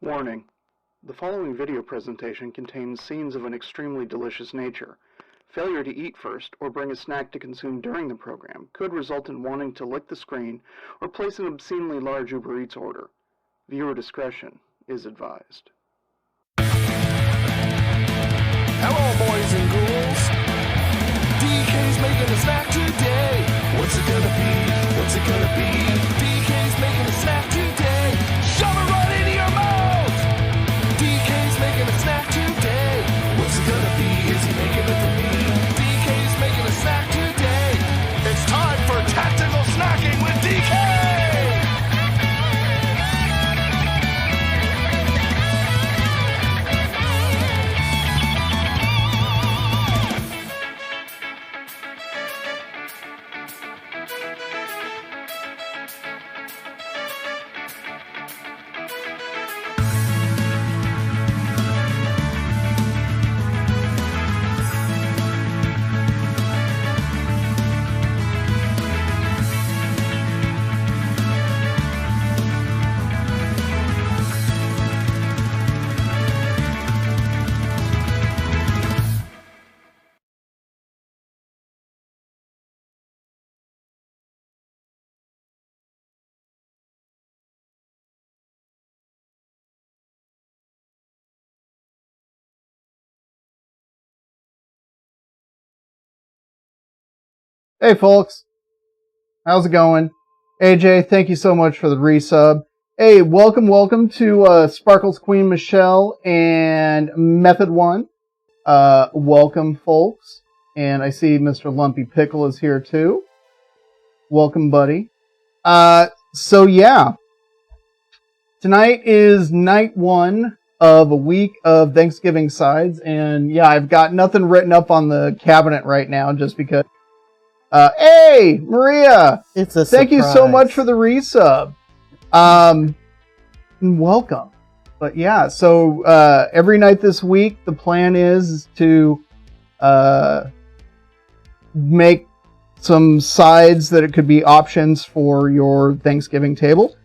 Warning: the following video presentation contains scenes of an extremely delicious nature. Failure to eat first or bring a snack to consume during the program could result in wanting to lick the screen or place an obscenely large Uber Eats order. Viewer discretion is advised. Hello, boys and ghouls. DK's making a snack today. What's it gonna be? What's it gonna be? DK's making a snack today. Shove it right into your mouth. DK's making a snack today. What's it gonna be? Is he making it for me? DK's making a snack today. It's time for tactical snacking with DK. Hey folks, how's it going? AJ, thank you so much for the resub. Hey, welcome to Sparkles Queen Michelle and Method 1. Welcome folks. And I see Mr. Lumpy Pickle is here too. Welcome, buddy. So yeah. Tonight is night 1 of a week of Thanksgiving sides. And yeah, I've got nothing written up on the cabinet right now just because hey, Maria! It's a Thank you so much for the resub. Welcome. But yeah, so every night this week, the plan is to make some sides that it could be options for your Thanksgiving table.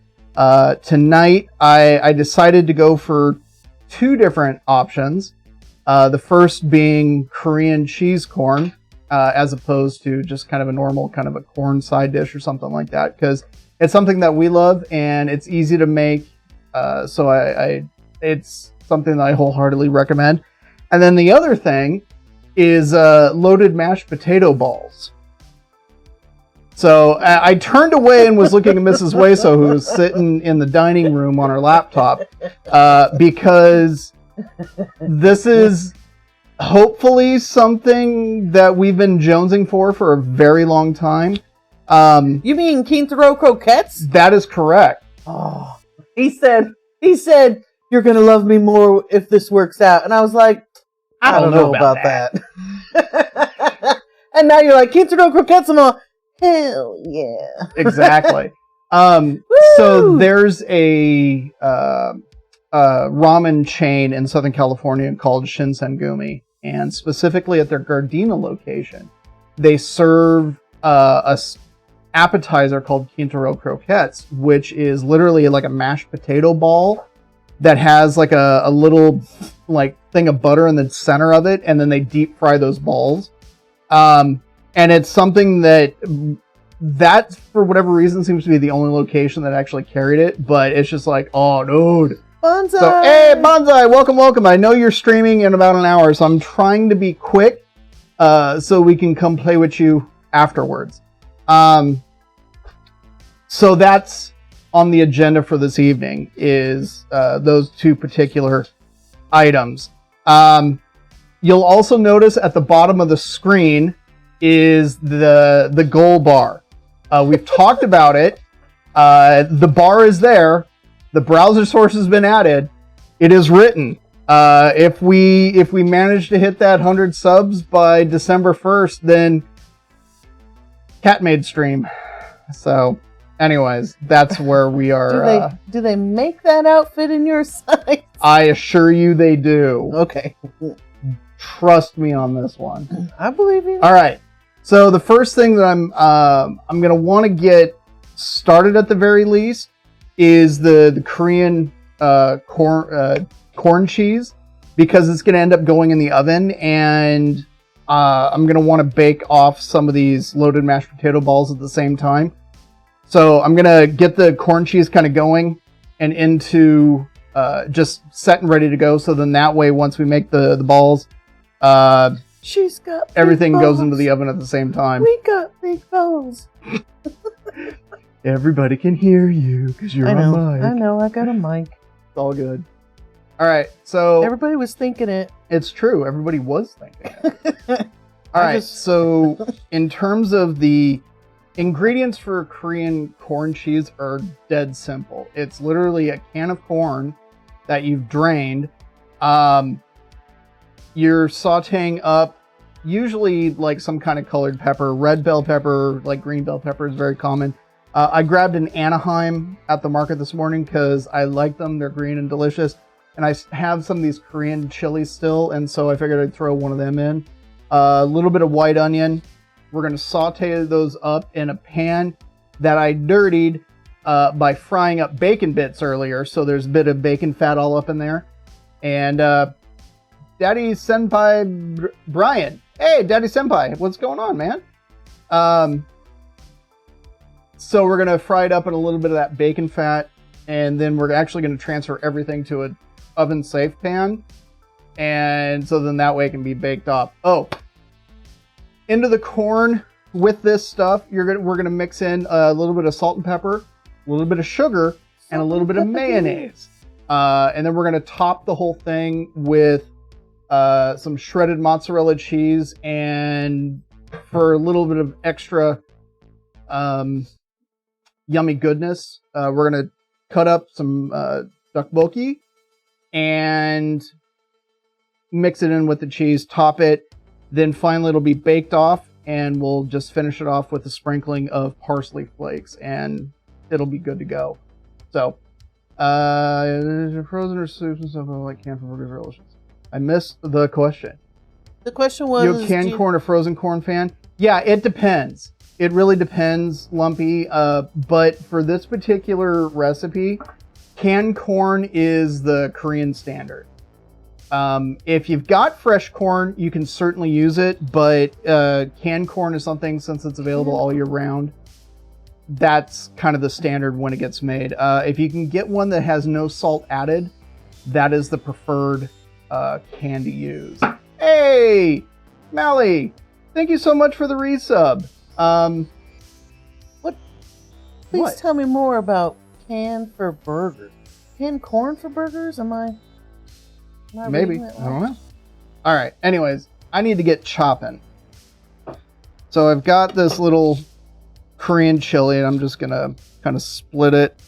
Tonight, I decided to go for 2 different options. The first being Korean cheese corn. As opposed to just kind of a normal kind of a corn side dish or something like that, because it's something that we love and it's easy to make. So it's something that I wholeheartedly recommend. And then the other thing is loaded mashed potato balls. So I turned away and was looking at Mrs. Weso, who was sitting in the dining room on her laptop, because this is hopefully something that we've been jonesing for a very long time. You mean Quintero croquettes? That is correct. Oh, he said, you're going to love me more if this works out. And I was like, I don't know about that. And now you're like, Quintero croquettes. I'm all, hell yeah. Exactly. So there's a ramen chain in Southern California called Shinsengumi, and specifically at their Gardena location, they serve a appetizer called Quintero croquettes, which is literally like a mashed potato ball that has like a little like thing of butter in the center of it, and then they deep fry those balls. And it's something that for whatever reason seems to be the only location that actually carried it, but it's just like, oh dude. Bonsai! So, hey, Bonsai, welcome. I know you're streaming in about an hour, so I'm trying to be quick so we can come play with you afterwards. So that's on the agenda for this evening, is those 2 particular items. You'll also notice at the bottom of the screen is the goal bar. We've talked about it. The bar is there. The browser source has been added. It is written. If we manage to hit that 100 subs by December 1st, then Cat made stream. So, anyways, that's where we are. Do they make that outfit in your size? I assure you they do. Okay. Trust me on this one. I believe you. All right. So the first thing that I'm gonna want to get started at the very least is the Korean corn cheese because it's going to end up going in the oven, and I'm going to want to bake off some of these loaded mashed potato balls at the same time. So I'm going to get the corn cheese kind of going and into just set and ready to go. So then that way, once we make the balls, she's got everything balls. goes into the oven at the same time. We got big balls. Everybody can hear you because you're on mic. I know, I got a mic. It's all good. All right, so everybody was thinking it. It's true. Everybody was thinking it. All right, so in terms of the ingredients for Korean corn cheese are dead simple. It's literally a can of corn that you've drained. You're sauteing up usually like some kind of colored pepper. Red bell pepper, like green bell pepper is very common. I grabbed an Anaheim at the market this morning because I like them. They're green and delicious. And I have some of these Korean chilies still, and so I figured I'd throw one of them in. A little bit of white onion. We're going to saute those up in a pan that I dirtied by frying up bacon bits earlier. So there's a bit of bacon fat all up in there. And Daddy Senpai Brian. Hey, Daddy Senpai. What's going on, man? So we're going to fry it up in a little bit of that bacon fat. And then we're actually going to transfer everything to an oven safe pan. And so then that way it can be baked off. Oh, into the corn with this stuff, we're gonna mix in a little bit of salt and pepper, a little bit of sugar, and a little bit of mayonnaise. And then we're gonna top the whole thing with some shredded mozzarella cheese, and for a little bit of extra yummy goodness, we're gonna cut up some tteokbokki and mix it in with the cheese, top it. Then finally it'll be baked off, and we'll just finish it off with a sprinkling of parsley flakes, and it'll be good to go. So, frozen or soups and stuff like canned for burgers or delicious. I missed the question. The question was... You a canned corn or frozen corn fan? Yeah, it depends. It really depends, Lumpy. But for this particular recipe, canned corn is the Korean standard. If you've got fresh corn, you can certainly use it, but canned corn is something, since it's available all year round, that's kind of the standard when it gets made. If you can get one that has no salt added, that is the preferred can to use. Hey, Mally, thank you so much for the resub. Please tell me more about canned for burgers. Canned corn for burgers? Am I maybe. I don't know. All right. Anyways, I need to get chopping. So I've got this little Korean chili, and I'm just going to kind of split it.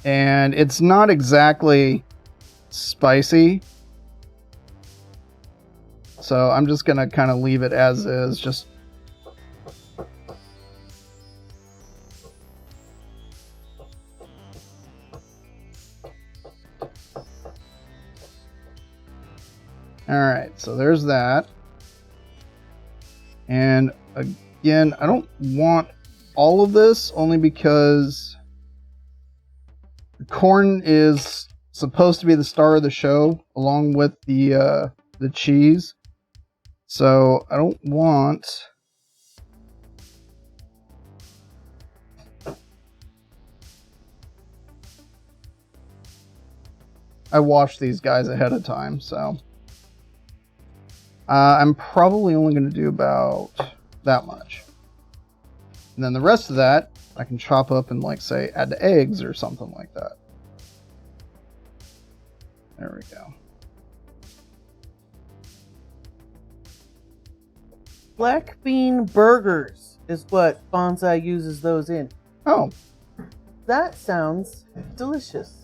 And it's not exactly spicy. So I'm just going to kind of leave it as is. Just Alright, so there's that. And again, I don't want all of this, only because corn is supposed to be the star of the show, along with the cheese. So I don't want... I washed these guys ahead of time, so... I'm probably only going to do about that much. And then the rest of that, I can chop up and, like, say, add to eggs or something like that. There we go. Black bean burgers is what Bonsai uses those in. Oh. That sounds delicious.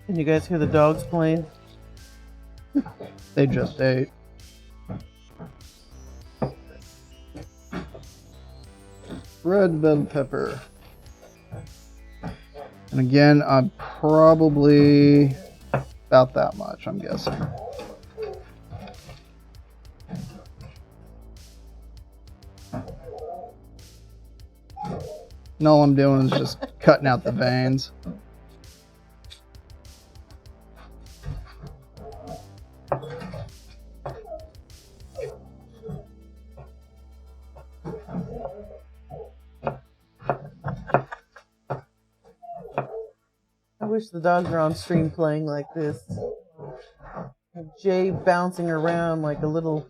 Can you guys hear the dogs playing? They just ate. Red bell pepper. And again, I'm probably about that much, I'm guessing. And all I'm doing is just cutting out the veins. I wish the dogs were on stream playing like this. Jay bouncing around like a little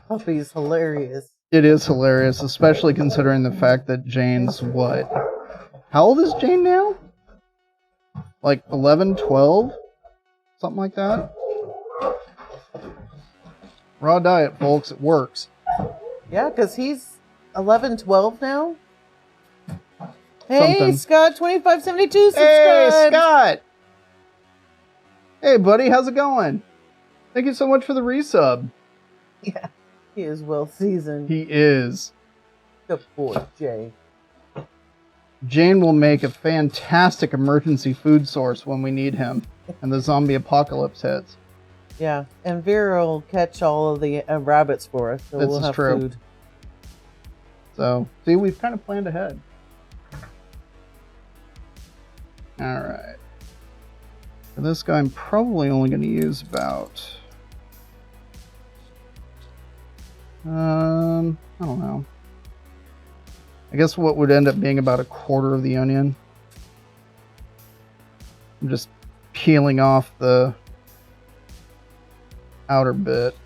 puppy is hilarious. It is hilarious, especially considering the fact that Jane's what? How old is Jane now? Like 11, 12? Something like that? Raw diet, folks. It works. Yeah, because he's 11, 12 now. Hey, Something. Scott, 2572 subscribed. Hey, Scott! Hey, buddy, how's it going? Thank you so much for the resub. Yeah, he is well seasoned. He is. Good boy, Jay. Jane will make a fantastic emergency food source when we need him and the zombie apocalypse hits. Yeah, and Vera will catch all of the rabbits for us, so This we'll is have true. food. So, see, we've kind of planned ahead. Alright. For this guy, I'm probably only going to use about... I don't know. I guess what would end up being about a quarter of the onion. I'm just peeling off the outer bit.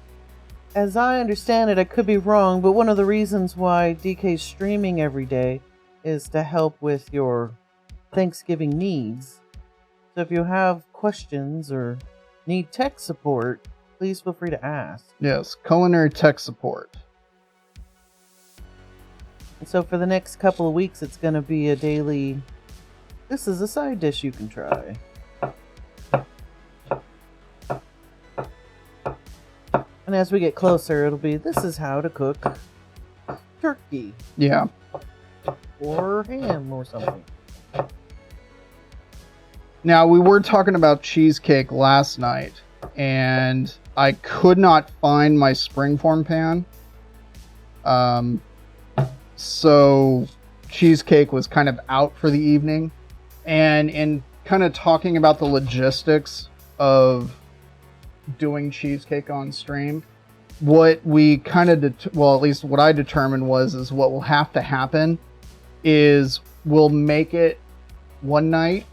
As I understand it, I could be wrong, but one of the reasons why DK's streaming every day is to help with your Thanksgiving needs. So if you have questions or need tech support, please feel free to ask. Yes, culinary tech support. And so for the next couple of weeks, it's going to be a daily, this is a side dish you can try. And as we get closer, it'll be, this is how to cook turkey. Yeah. Or ham or something. Now, we were talking about cheesecake last night, and I could not find my springform pan. So cheesecake was kind of out for the evening. And in kind of talking about the logistics of doing cheesecake on stream, what we kind of, well, at least what I determined is what will have to happen is we'll make it one night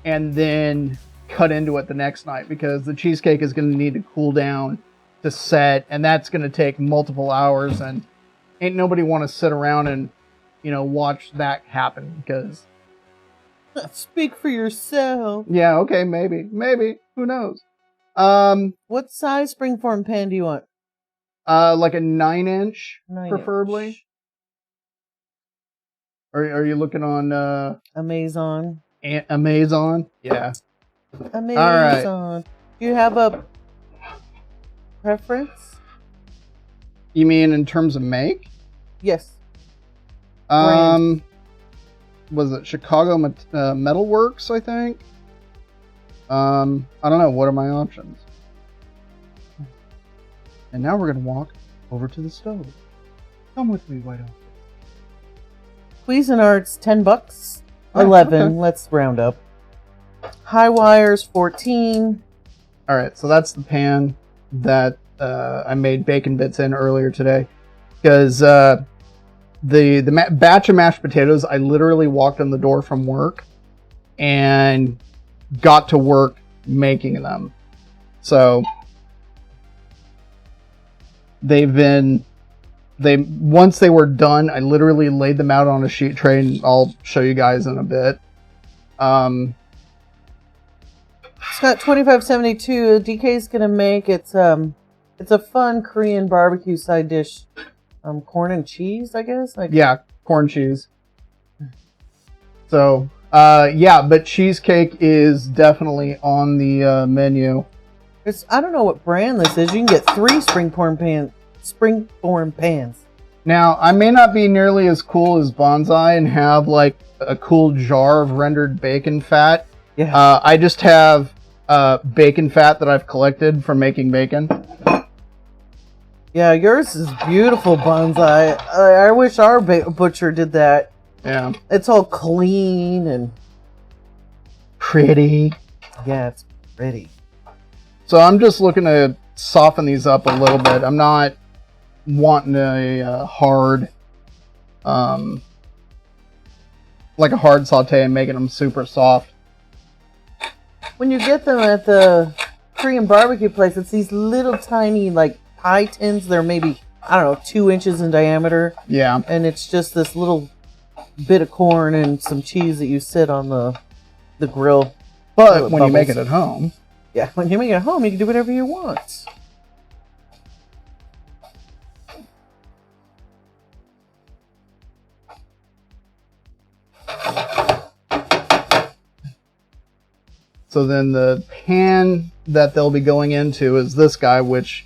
and then cut into it the next night, because the cheesecake is going to need to cool down to set, and that's going to take multiple hours, and ain't nobody want to sit around and, you know, watch that happen, because... Speak for yourself. Yeah, okay, maybe, who knows? What size springform pan do you want? Like a 9-inch, 9 preferably. inch. Are you looking on Amazon? Amazon? Yeah. Amazon. All right. Do you have a preference? You mean in terms of make? Yes. Was it Chicago Metalworks, I think? I don't know. What are my options? And now we're going to walk over to the stove. Come with me, White Oak. Cuisinart's $10. Oh, 11. okay. Let's round up. High wires 14. All right, so that's the pan that I made bacon bits in earlier today, because the batch of mashed potatoes, I literally walked in the door from work and got to work making them. So once they were done, I literally laid them out on a sheet tray, and I'll show you guys in a bit. Scott 2572. DK's gonna make it's a fun Korean barbecue side dish. Corn and cheese, I guess. Yeah, corn cheese. So yeah, but cheesecake is definitely on the menu. I don't know what brand this is. You can get 3 springform pans. Now, I may not be nearly as cool as Bonsai and have like a cool jar of rendered bacon fat. Yeah. I just have bacon fat that I've collected from making bacon. Yeah, yours is beautiful, Bonsai. I wish our butcher did that. Yeah. It's all clean and Pretty. yeah, it's pretty. So I'm just looking to soften these up a little bit. I'm not wanting a hard, like a hard saute and making them super soft. When you get them at the Korean barbecue place, it's these little tiny like pie tins. They're maybe, I don't know, 2 inches in diameter. Yeah. And it's just this little bit of corn and some cheese that you sit on the grill. But when you make it at home. Yeah, when you make it at home, you can do whatever you want. So then the pan that they'll be going into is this guy, which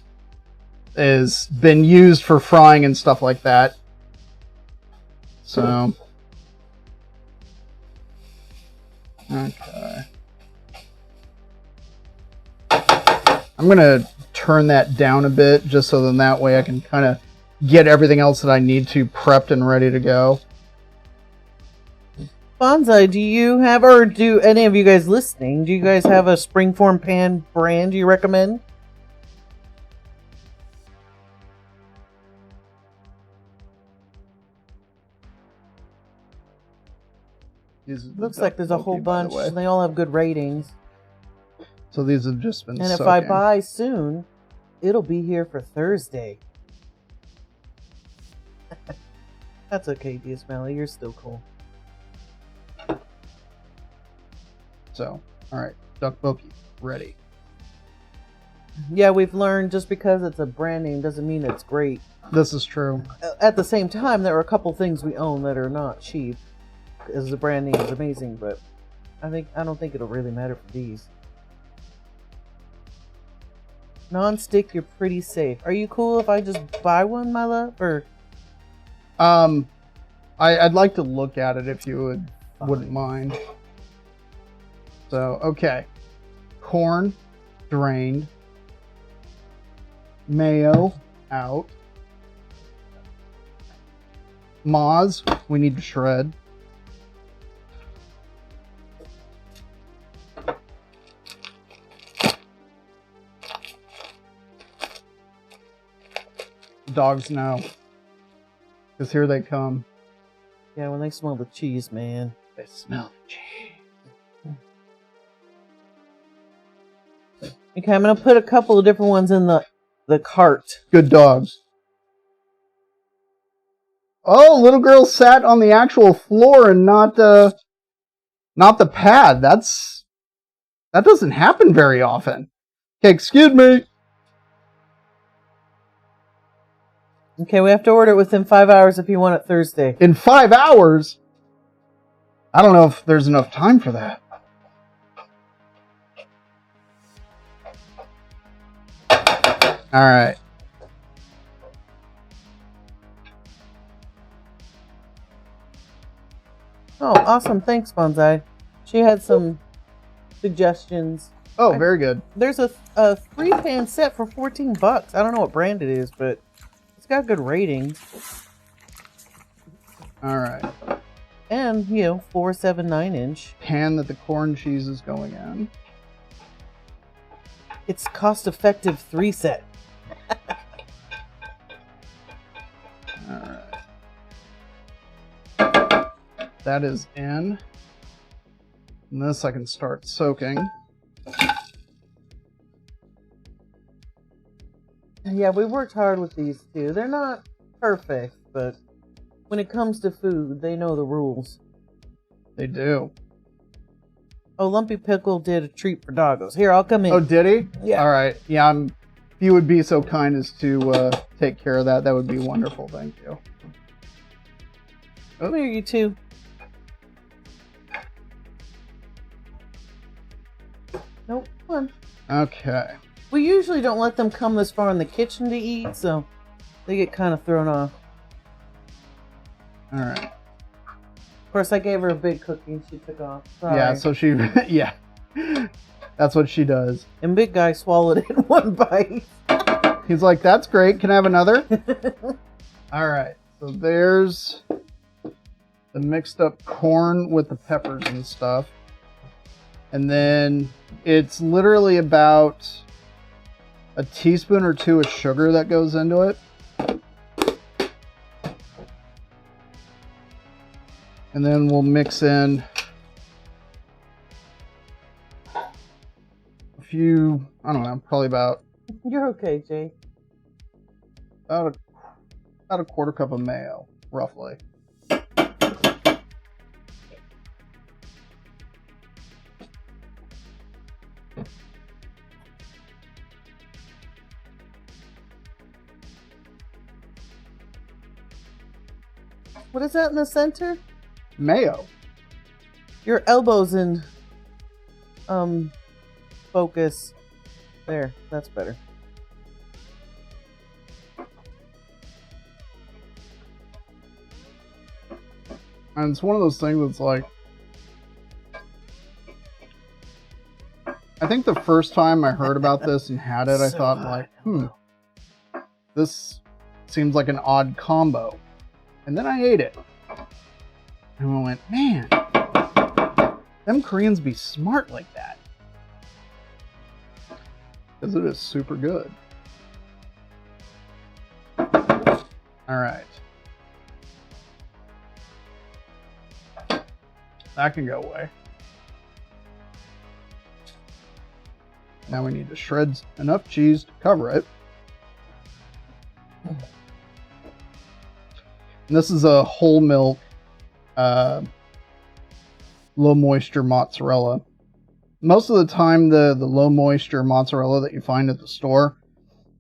has been used for frying and stuff like that. So, okay. I'm going to turn that down a bit just so then that way I can kind of get everything else that I need to prepped and ready to go. Bonsai, do you have, or do any of you guys listening, do you guys have a springform pan brand you recommend? Looks like there's a whole bunch, and they all have good ratings. So these have just been And soaking. if I buy soon, it'll be here for Thursday. That's okay, D'Ismaili, you're still cool. So, alright, tteokbokki, ready. Yeah, we've learned just because it's a brand name doesn't mean it's great. This is true. At the same time, there are a couple things we own that are not cheap, because the brand name is amazing, but I don't think it'll really matter for these. Non-stick, you're pretty safe. Are you cool if I just buy one, my love? Or I'd like to look at it if you wouldn't mind. So, okay. Corn, drained. Mayo, out. Moz, we need to shred. Dogs know. Because here they come. yeah, when they smell the cheese, man. They smell the cheese. Okay, I'm gonna put a couple of different ones in the cart. Good dogs. Oh, little girl sat on the actual floor and not the pad. That doesn't happen very often. Okay, excuse me. Okay, we have to order it within 5 hours if you want it Thursday. In 5 hours? I don't know if there's enough time for that. All right. Oh, awesome. Thanks, Bonsai. She had some suggestions. Oh, very good. There's a 3-pan set for $14. I don't know what brand it is, but it's got good ratings. All right. And, 4, 7, 9-inch. Pan that the corn cheese is going in. It's cost-effective 3-set. All right. That is in. And this I can start soaking. Yeah, we worked hard with these two. They're not perfect, but when it comes to food, they know the rules. They do. Oh, Lumpy Pickle did a treat for doggos. Here, I'll come in. Oh, did he? Yeah. All right. Yeah, if you would be so kind as to take care of that, that would be wonderful. Thank you. Come here, you two. Nope, come on. Okay. We usually don't let them come this far in the kitchen to eat, so they get kind of thrown off. All right. Of course, I gave her a big cookie and she took off. Sorry. Yeah, so she, yeah. That's what she does. And Big Guy swallowed it in one bite. He's like, that's great. Can I have another? All right. So there's the mixed up corn with the peppers and stuff. And then it's literally about a teaspoon or two of sugar that goes into it. And then we'll mix in a few, I don't know, probably about... You're okay, Jay. About a quarter cup of mayo, roughly. What is that in the center? Mayo. Your elbows in focus. There, that's better. And it's one of those things that's like, I think the first time I heard about this and had it, I thought like, this seems like an odd combo. And then I ate it. And I went, man, them Koreans be smart like that. Because it is super good. Alright. That can go away. Now we need to shred enough cheese to cover it. And this is a whole milk, low moisture mozzarella. Most of the time, the low moisture mozzarella that you find at the store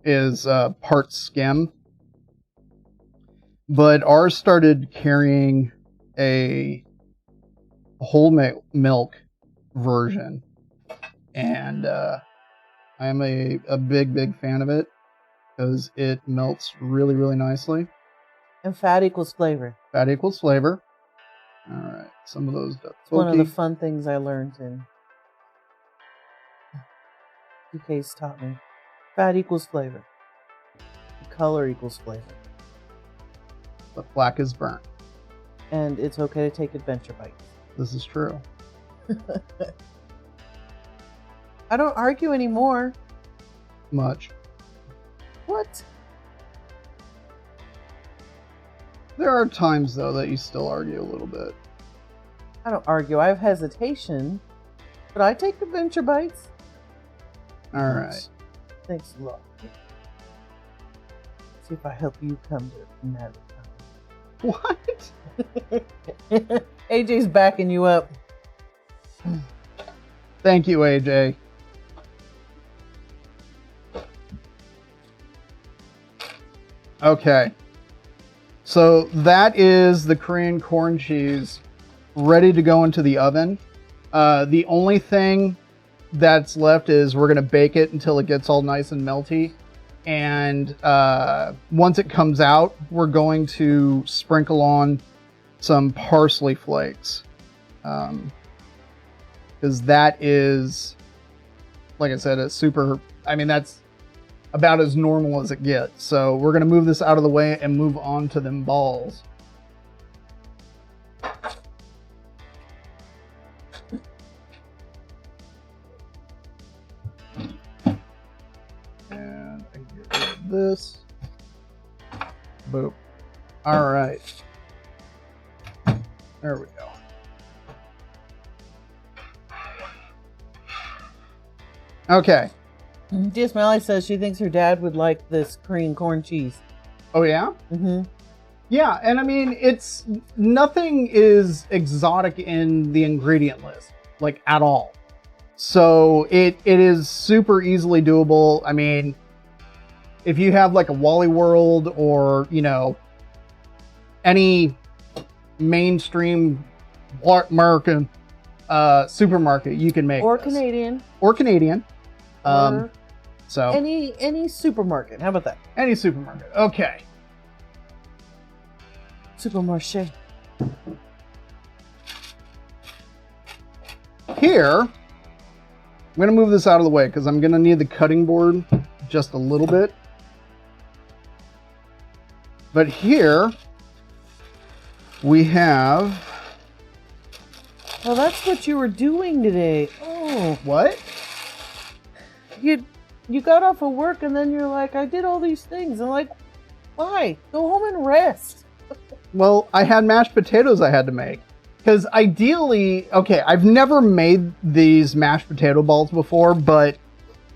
is part skim. But ours started carrying a whole milk version. And I am a big fan of it because it melts really, really nicely. And fat equals flavor. Fat equals flavor. All right, some of those. It's one of the fun things I learned in Decay's taught me. Fat equals flavor. The color equals flavor. The black is burnt. And it's okay to take adventure bites. This is true. I don't argue anymore. Much. What? There are times, though, that you still argue a little bit. I don't argue. I have hesitation. But I take adventure bites. All right. Thanks a lot. See if I help you come to another time. What? AJ's backing you up. Thank you, AJ. Okay. So that is the Korean corn cheese ready to go into the oven. The only thing that's left is we're going to bake it until it gets all nice and melty. And once it comes out, we're going to sprinkle on some parsley flakes. Because that is, like I said, a super, I mean, that's about as normal as it gets. So we're going to move this out of the way and move on to them balls. And I can get rid of this. Boop. All right. There we go. Okay. Tia Smiley says she thinks her dad would like this Korean corn cheese. Oh, yeah? Mm-hmm. Yeah, and I mean, it's nothing is exotic in the ingredient list, like at all. So it is super easily doable. I mean, if you have like a Wally World or, you know, any mainstream American supermarket, you can make Or this. Canadian. Or Canadian. Or so any supermarket. How about that? any supermarket. Okay. Supermarché. Here, I'm going to move this out of the way because I'm going to need the cutting board just a little bit. But here, we have... Well, that's what you were doing today. Oh. What? You got off of work and then you're like, I did all these things. I'm like, why? Go home and rest. Well, I had mashed potatoes I had to make. Because ideally, okay, I've never made these mashed potato balls before, but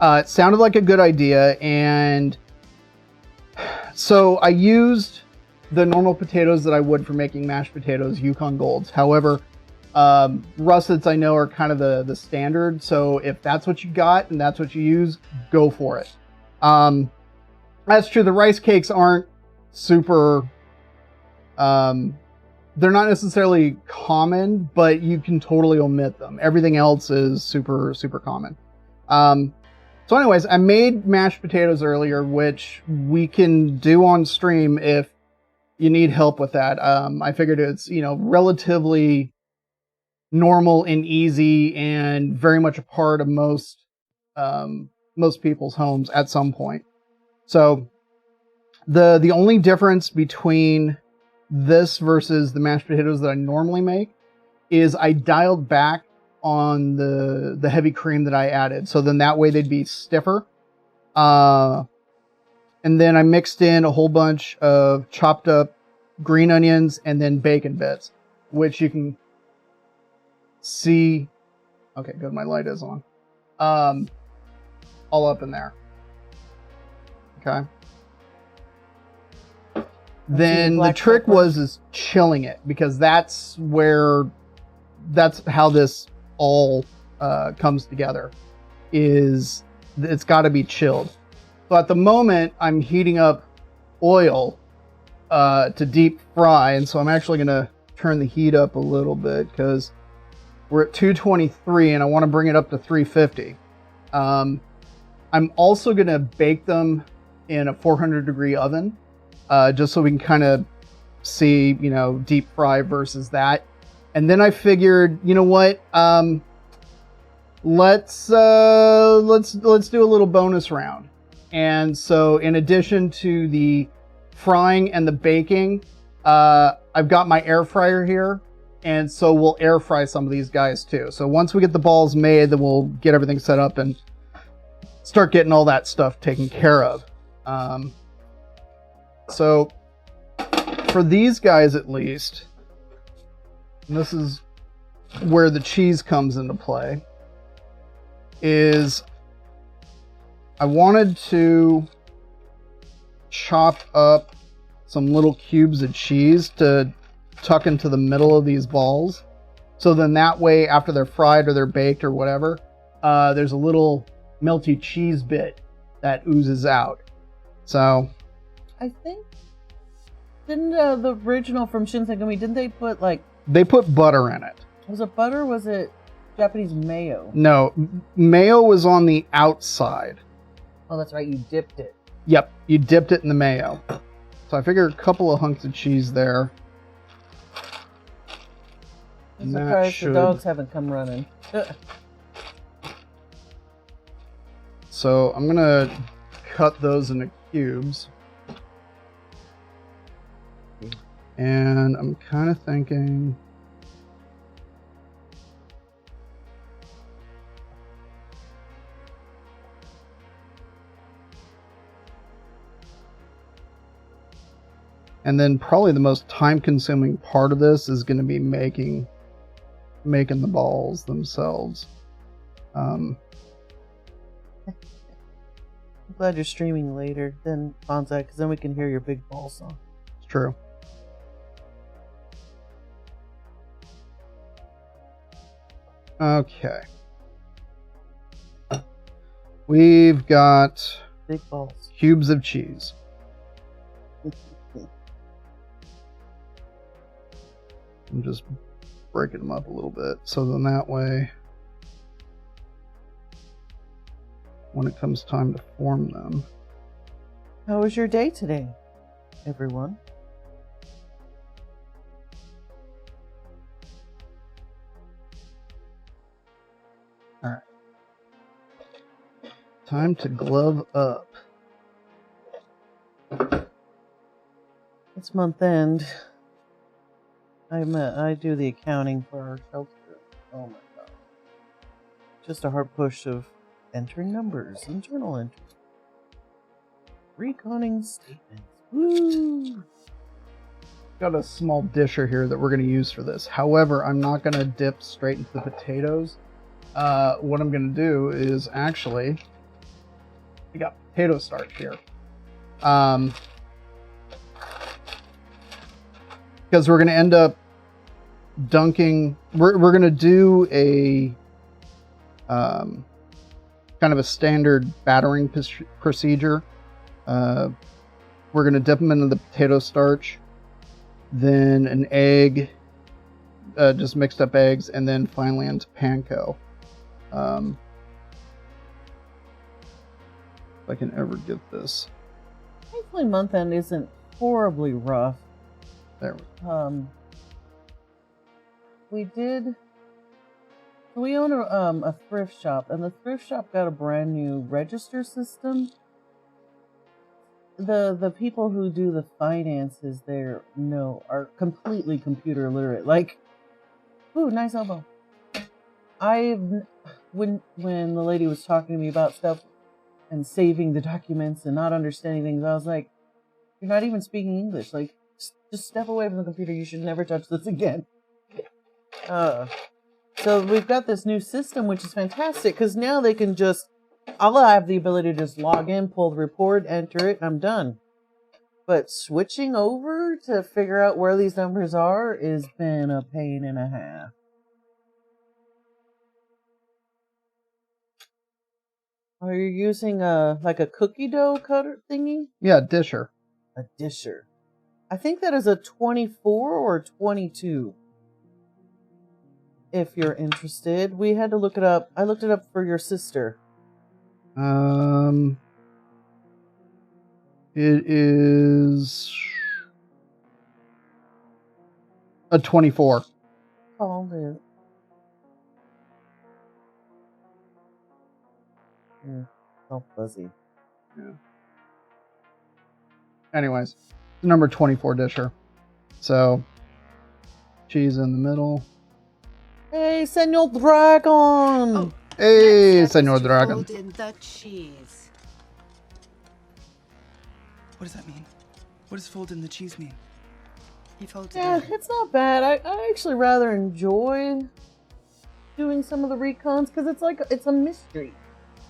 it sounded like a good idea. And so I used the normal potatoes that I would for making mashed potatoes, Yukon Golds. However, russets I know are kind of the standard. So if that's what you got and that's what you use, go for it. That's true. The rice cakes aren't super... they're not necessarily common, but you can totally omit them. Everything else is super, super common. So anyways, I made mashed potatoes earlier, which we can do on stream if you need help with that. I figured it's, relatively normal and easy and very much a part of most people's homes at some point. So the only difference between this versus the mashed potatoes that I normally make is I dialed back on the heavy cream that I added. So then that way they'd be stiffer. And then I mixed in a whole bunch of chopped up green onions and then bacon bits, which you can see. Okay, good. My light is on. All up in there. Okay. Then the trick is chilling it, because that's how this all comes together. It's got to be chilled. So at the moment I'm heating up oil to deep fry, and so I'm actually going to turn the heat up a little bit because we're at 223 and I want to bring it up to 350. I'm also going to bake them in a 400 degree oven. Just so we can kind of see, deep fry versus that. And then I figured, you know what? Let's do a little bonus round. And so in addition to the frying and the baking, I've got my air fryer here. And so we'll air fry some of these guys too. So once we get the balls made, then we'll get everything set up and start getting all that stuff taken care of. So for these guys at least, and this is where the cheese comes into play, is I wanted to chop up some little cubes of cheese to tuck into the middle of these balls. So then that way, after they're fried or they're baked or whatever, there's a little melty cheese bit that oozes out. So... I think, didn't the original from Shinsengumi, didn't they put They put butter in it. Was it butter or was it Japanese mayo? No, mayo was on the outside. Oh, that's right, you dipped it. Yep, you dipped it in the mayo. So I figured a couple of hunks of cheese there. I'm surprised the dogs haven't come running. So I'm going to cut those into cubes. And I'm kind of thinking... And then probably the most time-consuming part of this is going to be making the balls themselves. I'm glad you're streaming later than Bonsai, because then we can hear your big ball song. It's true. Okay. We've got big balls. Cubes of cheese. I'm just breaking them up a little bit, so then that way, when it comes time to form them. How was your day today, everyone? Alright. Time to glove up. It's month end. I do the accounting for our shelter. Oh my god. Just a hard push of entering numbers and journal entries. Reconning statements. Woo! Got a small disher here that we're going to use for this. However, I'm not going to dip straight into the potatoes. What I'm going to do is actually, we got potato starch here. Because we're going to end up dunking, we're going to do a kind of a standard battering procedure. We're going to dip them into the potato starch, then an egg, just mixed up eggs, and then finally into panko. If I can ever get this. Hopefully month end isn't horribly rough. There we go. We own a thrift shop, and the thrift shop got a brand new register system. The people who do the finances there are completely computer illiterate. Like, ooh, nice elbow. When the lady was talking to me about stuff and saving the documents and not understanding things, I was like, you're not even speaking English. Like, just step away from the computer. You should never touch this again. So we've got this new system, which is fantastic, because now they can just, I'll have the ability to just log in, pull the report, enter it, and I'm done. But switching over to figure out where these numbers are has been a pain and a half. Are you using like a cookie dough cutter thingy? Yeah, disher. A disher. I think that is a 24 or 22. If you're interested, we had to look it up. I looked it up for your sister. It is a 24. Called it. Yeah, all fuzzy. Yeah. Anyways, the number 24 disher. So, cheese in the middle. Hey, Senor Dragon! Oh, Hey, Senor Dragon. Fold in the cheese. What does that mean? What does fold in the cheese mean? He folds Yeah, it in. it's not bad. I actually rather enjoy doing some of the recons because it's a mystery.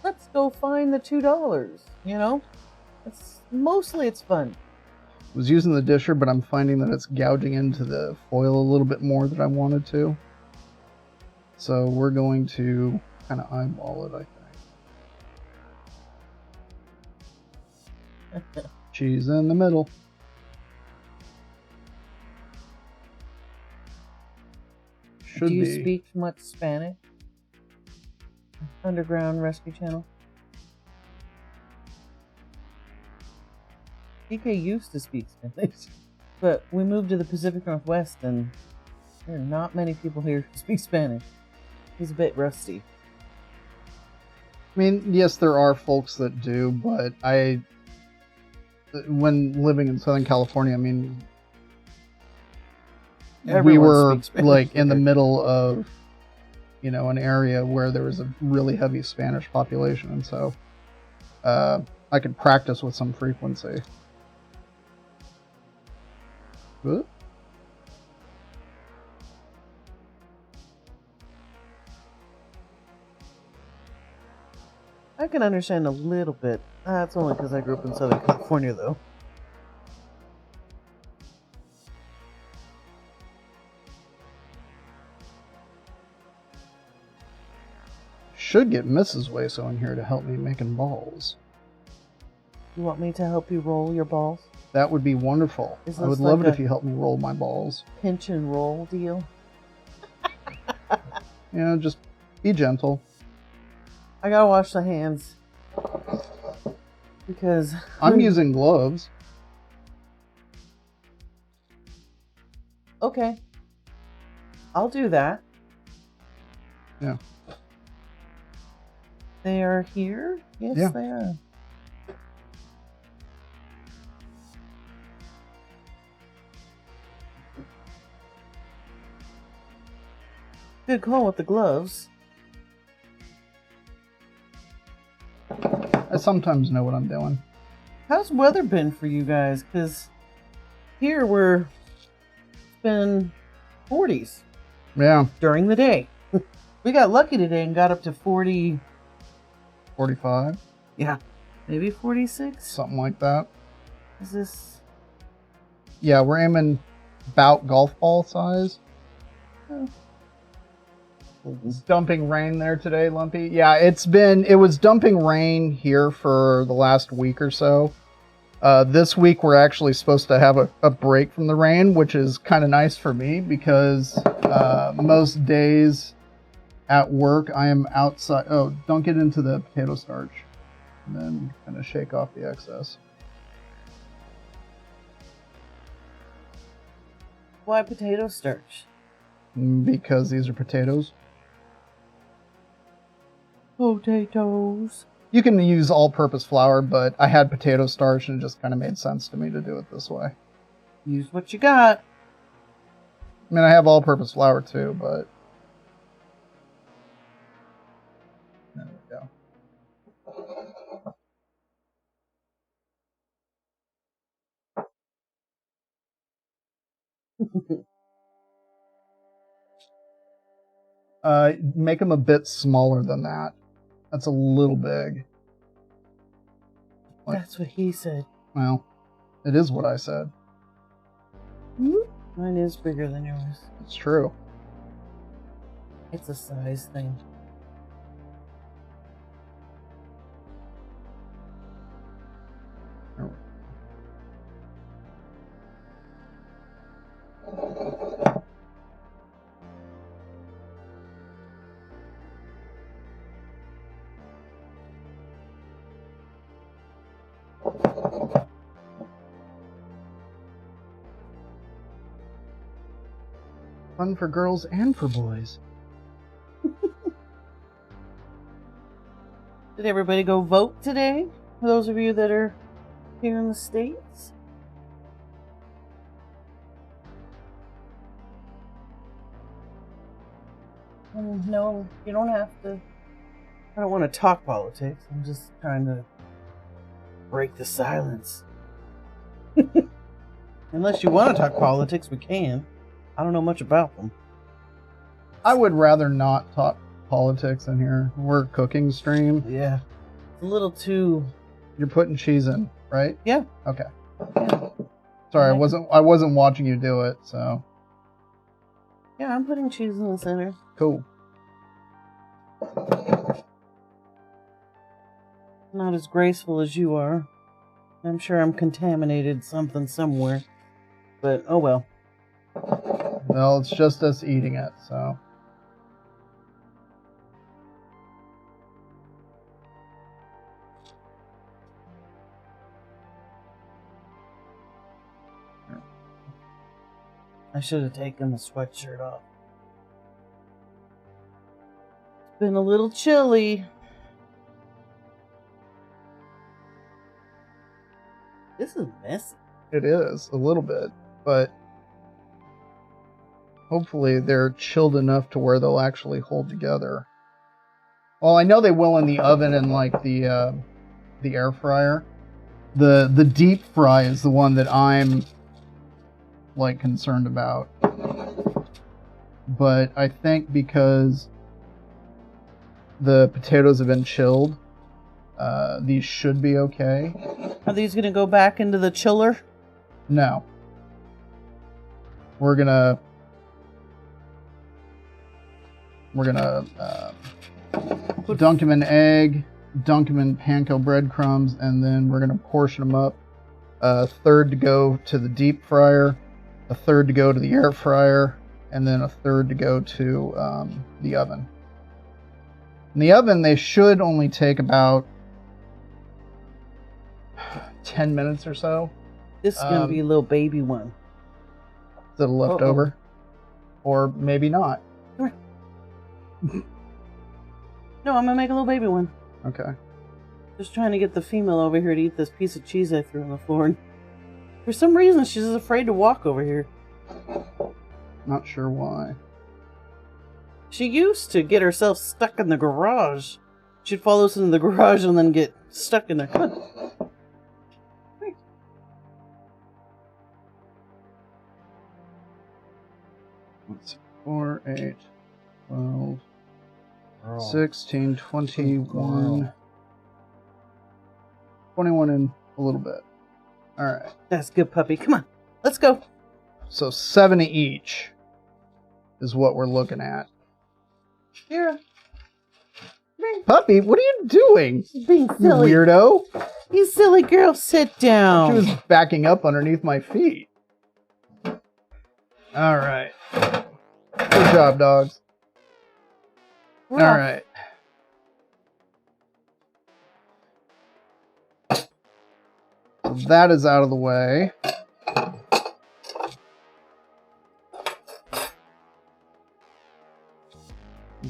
Let's go find the $2. You know, it's fun. Was using the disher, but I'm finding that it's gouging into the foil a little bit more than I wanted to. So we're going to kind of eyeball it, I think. Cheese in the middle. Should Do you be. speak much Spanish? Underground Rescue Channel. DK used to speak Spanish, but we moved to the Pacific Northwest, and there are not many people here who speak Spanish. He's a bit rusty. I mean, yes, there are folks that do, but when living in Southern California, I mean, Everyone we were speaks Spanish like in the here. middle of, an area where there was a really heavy Spanish population, and so I could practice with some frequency. What? I can understand a little bit. That's only because I grew up in Southern California, though. Should get Mrs. Waso in here to help me making balls. You want me to help you roll your balls? That would be wonderful. Is I would this love like it a- if you helped me roll my balls. Pinch and roll deal? Just be gentle. I gotta wash the hands. Because... I'm using gloves. Okay. I'll do that. Yeah. They are here? Yes, Yeah. they are. Good call with the gloves. I sometimes know what I'm doing. How's weather been for you guys? Because here it's been 40s Yeah, during the day. We got lucky today and got up to 40. 45, Yeah, maybe 46. something like that. Is this? Yeah, we're aiming about golf ball size. It's dumping rain there today, Lumpy. Yeah, it was dumping rain here for the last week or so. This week we're actually supposed to have a break from the rain, which is kind of nice for me because most days at work I am outside. Oh, don't get into the potato starch. And then kind of shake off the excess. Why potato starch? Because these are potatoes. Potatoes. You can use all-purpose flour, but I had potato starch and it just kind of made sense to me to do it this way. Use what you got. I mean, I have all-purpose flour too, but... There we go. Make them a bit smaller than that. That's a little big. That's what he said. Well, it is what I said. Mine is bigger than yours. It's true. It's a size thing. Fun for girls and for boys. Did everybody go vote today? For those of you that are here in the States? No, you don't have to. I don't want to talk politics. I'm just trying to break the silence. Unless you want to talk politics, we can. I don't know much about them. I would rather not talk politics in here. We're a cooking stream. Yeah. It's a little too... You're putting cheese in, right? Yeah. Okay. Yeah. Sorry, I wasn't watching you do it, so. Yeah, I'm putting cheese in the center. Cool. Not as graceful as you are. I'm sure I'm contaminated something somewhere. But, oh well. Well, it's just us eating it, so. I should have taken the sweatshirt off. It's been a little chilly. This is messy. It is, a little bit, but hopefully they're chilled enough to where they'll actually hold together. Well, I know they will in the oven and like the air fryer. The deep fry is the one that I'm like concerned about. But I think because the potatoes have been chilled, these should be okay. Are these going to go back into the chiller? No. We're gonna dunk them in egg, dunk them in panko breadcrumbs, and then we're gonna portion them up. A third to go to the deep fryer, a third to go to the air fryer, and then a third to go to the oven. In the oven, they should only take about 10 minutes or so. This is going to be a little baby one. Is it a leftover? Or maybe not. Come here. No, I'm going to make a little baby one. Okay. Just trying to get the female over here to eat this piece of cheese I threw on the floor. And for some reason, she's afraid to walk over here. Not sure why. She used to get herself stuck in the garage. She'd follow us into the garage and then get stuck in there. Come on. Let's see, 4, 8, 12, 16, 21. 21 and a little bit. Alright. That's good, puppy. Come on. Let's go. So 70 each is what we're looking at. Here. Puppy, what are you doing? She's being You silly. weirdo. You silly girl, sit down. She was backing up underneath my feet. Alright. Good job, dogs. Well, Alright. So that is out of the way.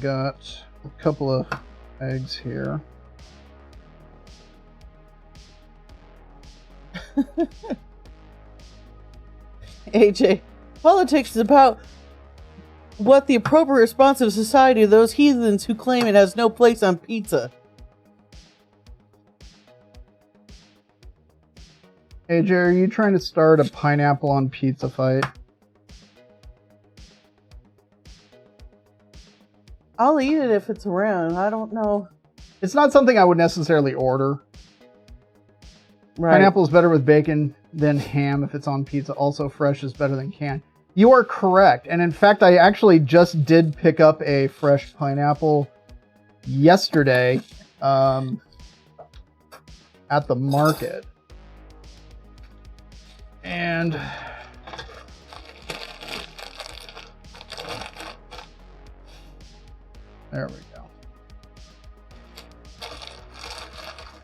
Got a couple of eggs here. AJ, politics is about what the appropriate response of society to those heathens who claim it has no place on pizza. AJ, are you trying to start a pineapple on pizza fight? I'll eat it if it's around. I don't know. It's not something I would necessarily order. Right. Pineapple is better with bacon than ham if it's on pizza. Also, fresh is better than canned. You are correct. And in fact, I actually just did pick up a fresh pineapple yesterday at the market. And there we go.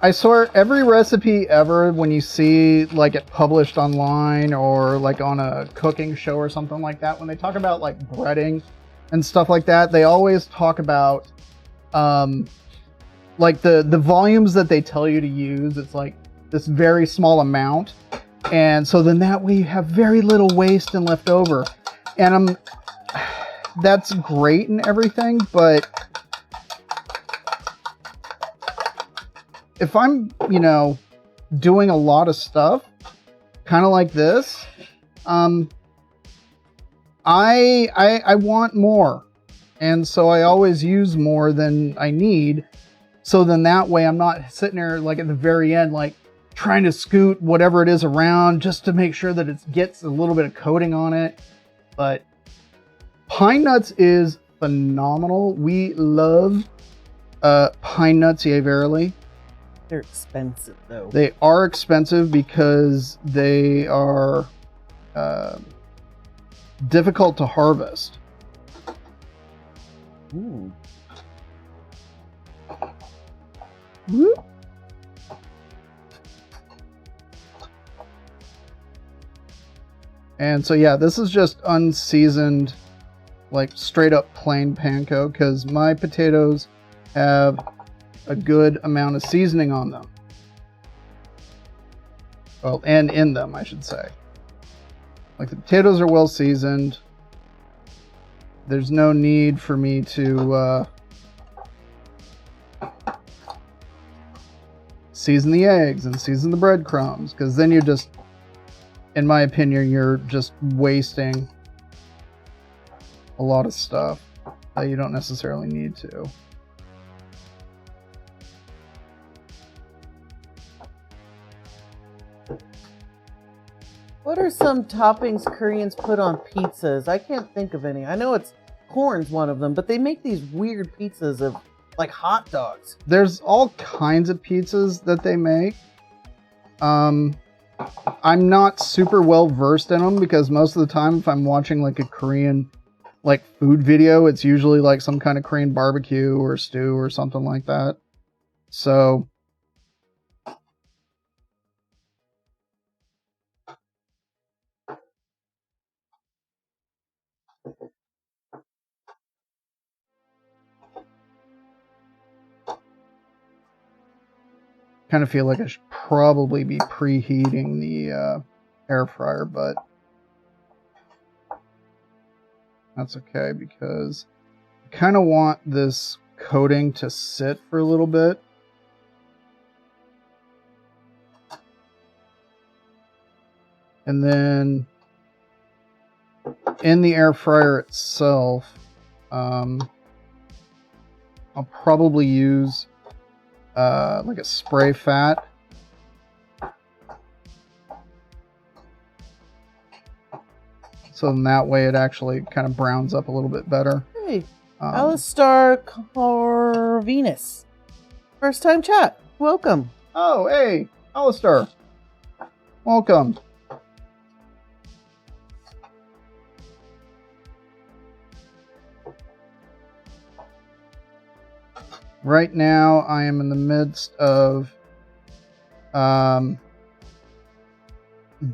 I swear, every recipe ever, when you see like it published online or like on a cooking show or something like that, when they talk about like breading and stuff like that, they always talk about like the volumes that they tell you to use. It's like this very small amount, and so then that way you have very little waste and left over. And that's great and everything, but if I'm, doing a lot of stuff, kind of like this, I want more. And so I always use more than I need. So then that way I'm not sitting there like at the very end, like trying to scoot whatever it is around just to make sure that it gets a little bit of coating on it. But pine nuts is phenomenal. We love pine nuts, yea, verily. They're expensive, though. They are expensive because they are difficult to harvest. Ooh. Whoop. And so, yeah, this is just unseasoned, like straight up plain panko, because my potatoes have a good amount of seasoning on them. Well, and in them, I should say. Like the potatoes are well seasoned. There's no need for me to season the eggs and season the breadcrumbs, because then you're just, in my opinion, you're just wasting a lot of stuff that you don't necessarily need to. What are some toppings Koreans put on pizzas? I can't think of any. I know corn's one of them, but they make these weird pizzas of like hot dogs. There's all kinds of pizzas that they make. I'm not super well versed in them because most of the time if I'm watching like a Korean like food video, it's usually like some kind of Korean barbecue or stew or something like that. So kind of feel like I should probably be preheating the air fryer, but that's okay because kind of want this coating to sit for a little bit. And then in the air fryer itself, I'll probably use like a spray fat. So in that way it actually kind of browns up a little bit better. Hey, Alistar Corvinus. First time chat. Welcome. Oh, hey, Alistar. Welcome. Right now, I am in the midst of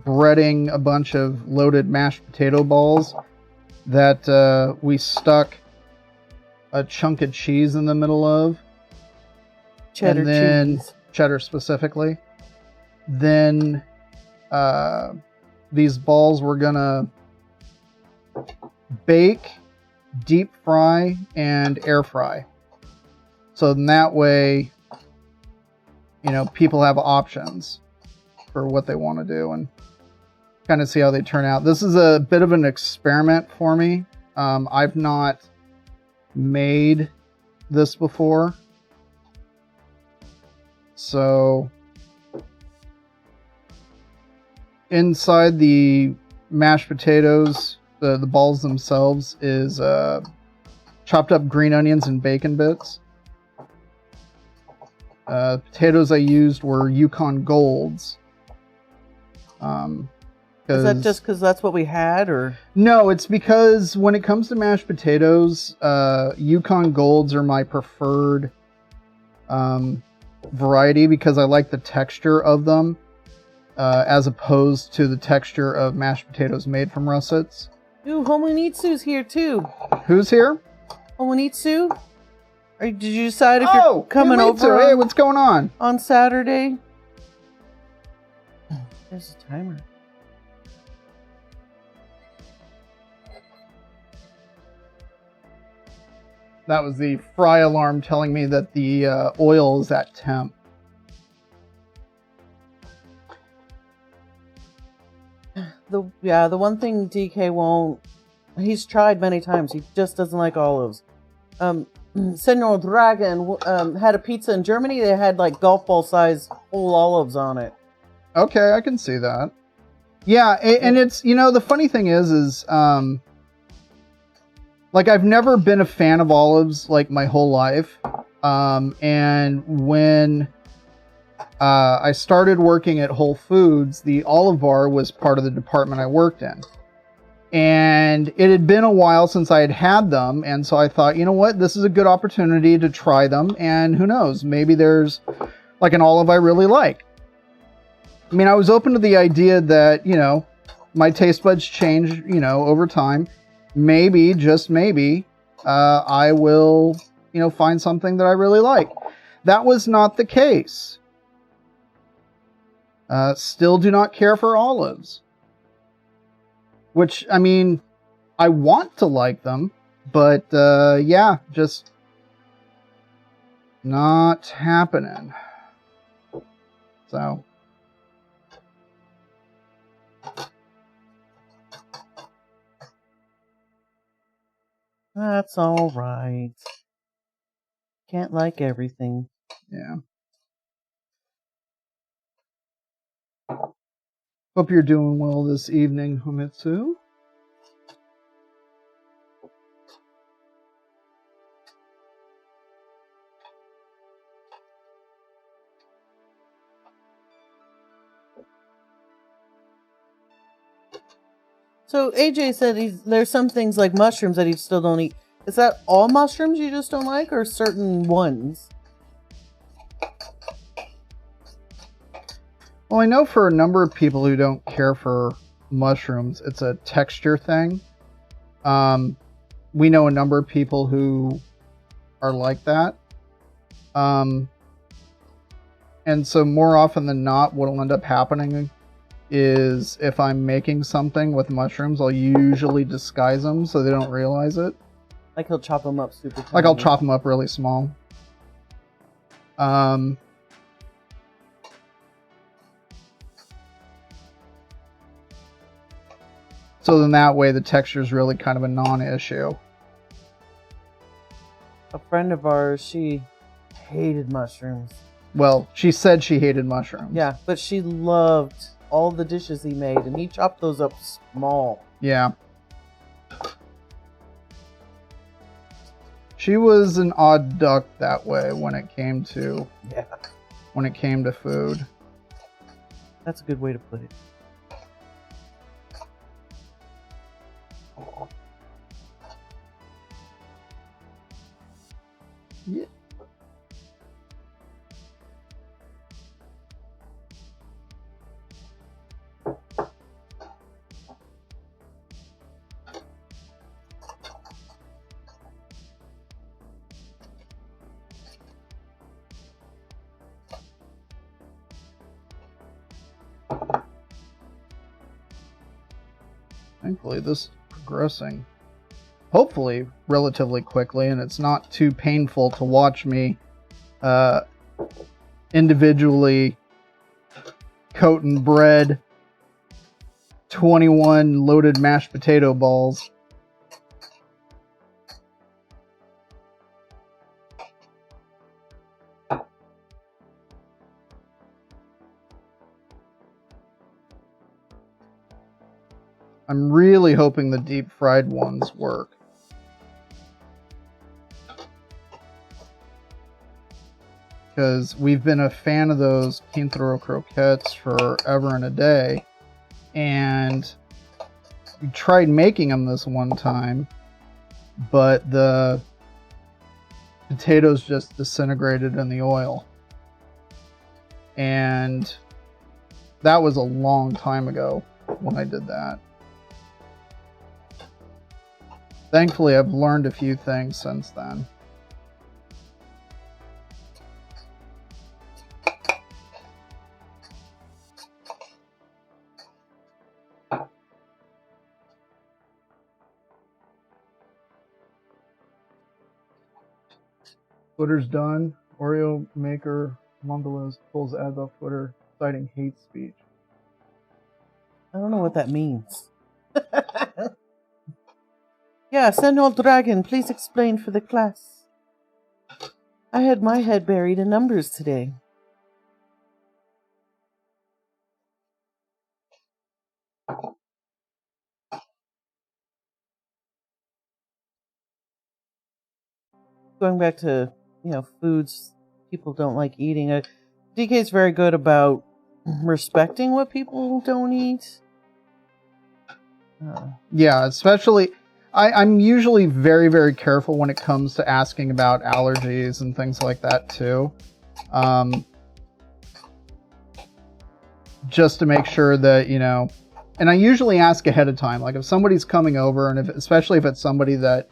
breading a bunch of loaded mashed potato balls that we stuck a chunk of cheese in the middle of. Cheddar and then, cheese. Cheddar specifically. Then these balls we're gonna bake, deep fry, and air fry. So in that way, you know, people have options for what they want to do and kind of see how they turn out. This is a bit of an experiment for me. I've not made this before. So inside the mashed potatoes, the balls themselves, is chopped up green onions and bacon bits. Potatoes I used were Yukon Golds. Is that just because that's what we had, or? No, it's because when it comes to mashed potatoes, Yukon Golds are my preferred variety because I like the texture of them as opposed to the texture of mashed potatoes made from russets. Ooh, Homonitsu's here too. Who's here? Homonitsu? Did you decide if you're coming over? Hey, what's going on? On Saturday? There's a timer. That was the fry alarm telling me that the oil is at temp. The one thing DK won't... He's tried many times. He just doesn't like olives. Senor Dragon had a pizza in Germany. They had like golf ball size whole olives on it. Okay, I can see that. Yeah, and it's, you know, the funny thing is like I've never been a fan of olives like my whole life. And when I started working at Whole Foods, the olive bar was part of the department I worked in. And it had been a while since I had had them, and so I thought, you know what, this is a good opportunity to try them, and who knows, maybe there's like an olive I really like. I mean, I was open to the idea that, you know, my taste buds change, you know, over time. Maybe, just maybe, I will, you know, find something that I really like. That was not the case. Still do not care for olives. Which, I mean, I want to like them, but, yeah, just not happening. So. That's all right. Can't like everything. Yeah. Hope you're doing well this evening, Homitsu. So AJ said there's some things like mushrooms that he still don't eat. Is that all mushrooms you just don't like, or certain ones? Well, I know for a number of people who don't care for mushrooms, it's a texture thing. We know a number of people who are like that. And so more often than not, what will end up happening is if I'm making something with mushrooms, I'll usually disguise them so they don't realize it. Like he'll chop them up super tiny. Like I'll chop them up really small. So then that way the texture is really kind of a non-issue. A friend of ours, she hated mushrooms. Well, she said she hated mushrooms. Yeah, but she loved all the dishes he made, and he chopped those up small. Yeah. She was an odd duck that way when it came to food. That's a good way to put it. Yeah. Thankfully, this is progressing, hopefully, relatively quickly, and it's not too painful to watch me individually coat and bread 21 loaded mashed potato balls. I'm really hoping the deep fried ones work. Because we've been a fan of those Quintero croquettes forever and a day. And we tried making them this one time, but the potatoes just disintegrated in the oil. And that was a long time ago when I did that. Thankfully, I've learned a few things since then. Footer's done. Oreo maker Mondelez pulls ads off Twitter citing hate speech. I don't know what that means. Yeah, send old dragon. Please explain for the class. I had my head buried in numbers today. Going back to, foods people don't like eating. DK is very good about respecting what people don't eat. Yeah, especially... I'm usually very, very careful when it comes to asking about allergies and things like that, too. Just to make sure that, and I usually ask ahead of time. Like, if somebody's coming over, and especially if it's somebody that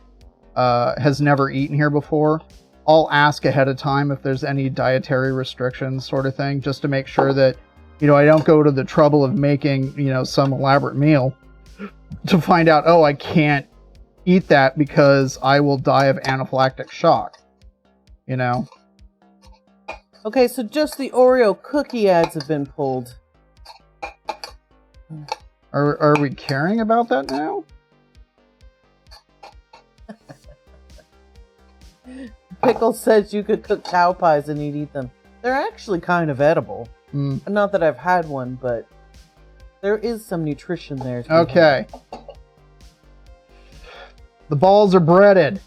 has never eaten here before, I'll ask ahead of time if there's any dietary restrictions sort of thing, just to make sure that, I don't go to the trouble of making, some elaborate meal to find out, oh, I can't eat that because I will die of anaphylactic shock. Okay, so just the Oreo cookie ads have been pulled. Are we caring about that now? Pickle says you could cook cow pies and you'd eat them. They're actually kind of edible. Not that I've had one, but there is some nutrition there. Okay. The balls are breaded.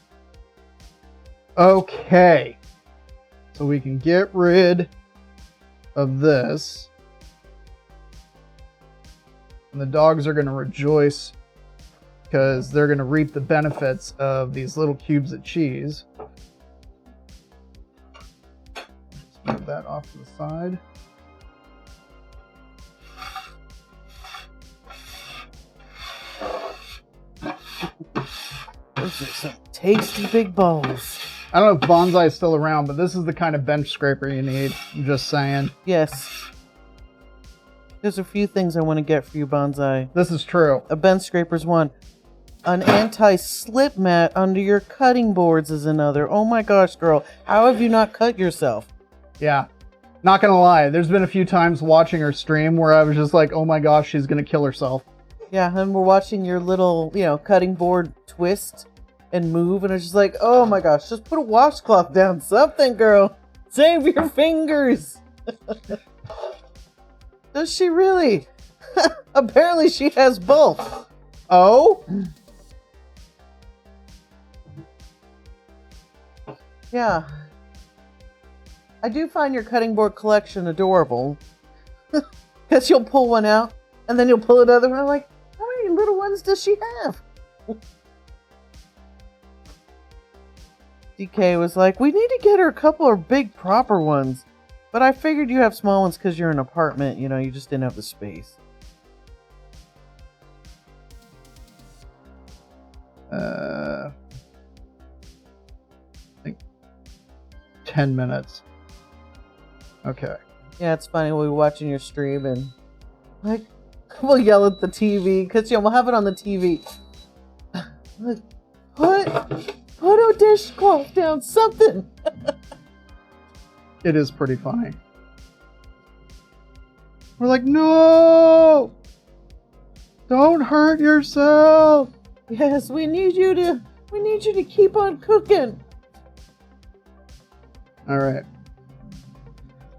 Okay. So we can get rid of this. And the dogs are going to rejoice because they're going to reap the benefits of these little cubes of cheese. Just move that off to the side. Those are some tasty big balls. I don't know if Bonsai is still around, but this is the kind of bench scraper you need. I'm just saying. Yes. There's a few things I want to get for you, Bonsai. This is true. A bench scraper's one. An anti-slip mat under your cutting boards is another. Oh my gosh, girl. How have you not cut yourself? Yeah. Not gonna lie, there's been a few times watching her stream where I was just like, oh my gosh, she's gonna kill herself. Yeah, and we're watching your little, cutting board twist and move, and it's just like, oh my gosh, just put a washcloth down. Something, girl. Save your fingers. Does she really? Apparently she has both. Oh? Yeah. I do find your cutting board collection adorable. Because you'll pull one out, and then you'll pull another one. I'm like, how many little ones does she have? Decay was like, we need to get her a couple of big proper ones. But I figured you have small ones because you're an apartment. You just didn't have the space. I think 10 minutes. Okay. Yeah, it's funny. We'll be watching your stream and like we'll yell at the TV because we'll have it on the TV. Like, put a dishcloth down, something. It is pretty funny. We're like, no! Don't hurt yourself! Yes, we need you to keep on cooking. Alright.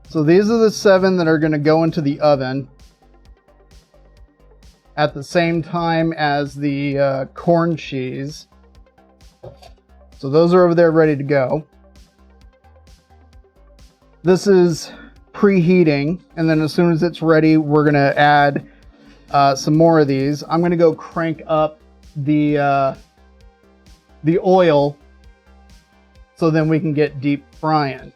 So these are the 7 that are going to go into the oven at the same time as the corn cheese. So those are over there ready to go. This is preheating, and then as soon as it's ready, we're going to add some more of these. I'm going to go crank up the oil so then we can get deep frying.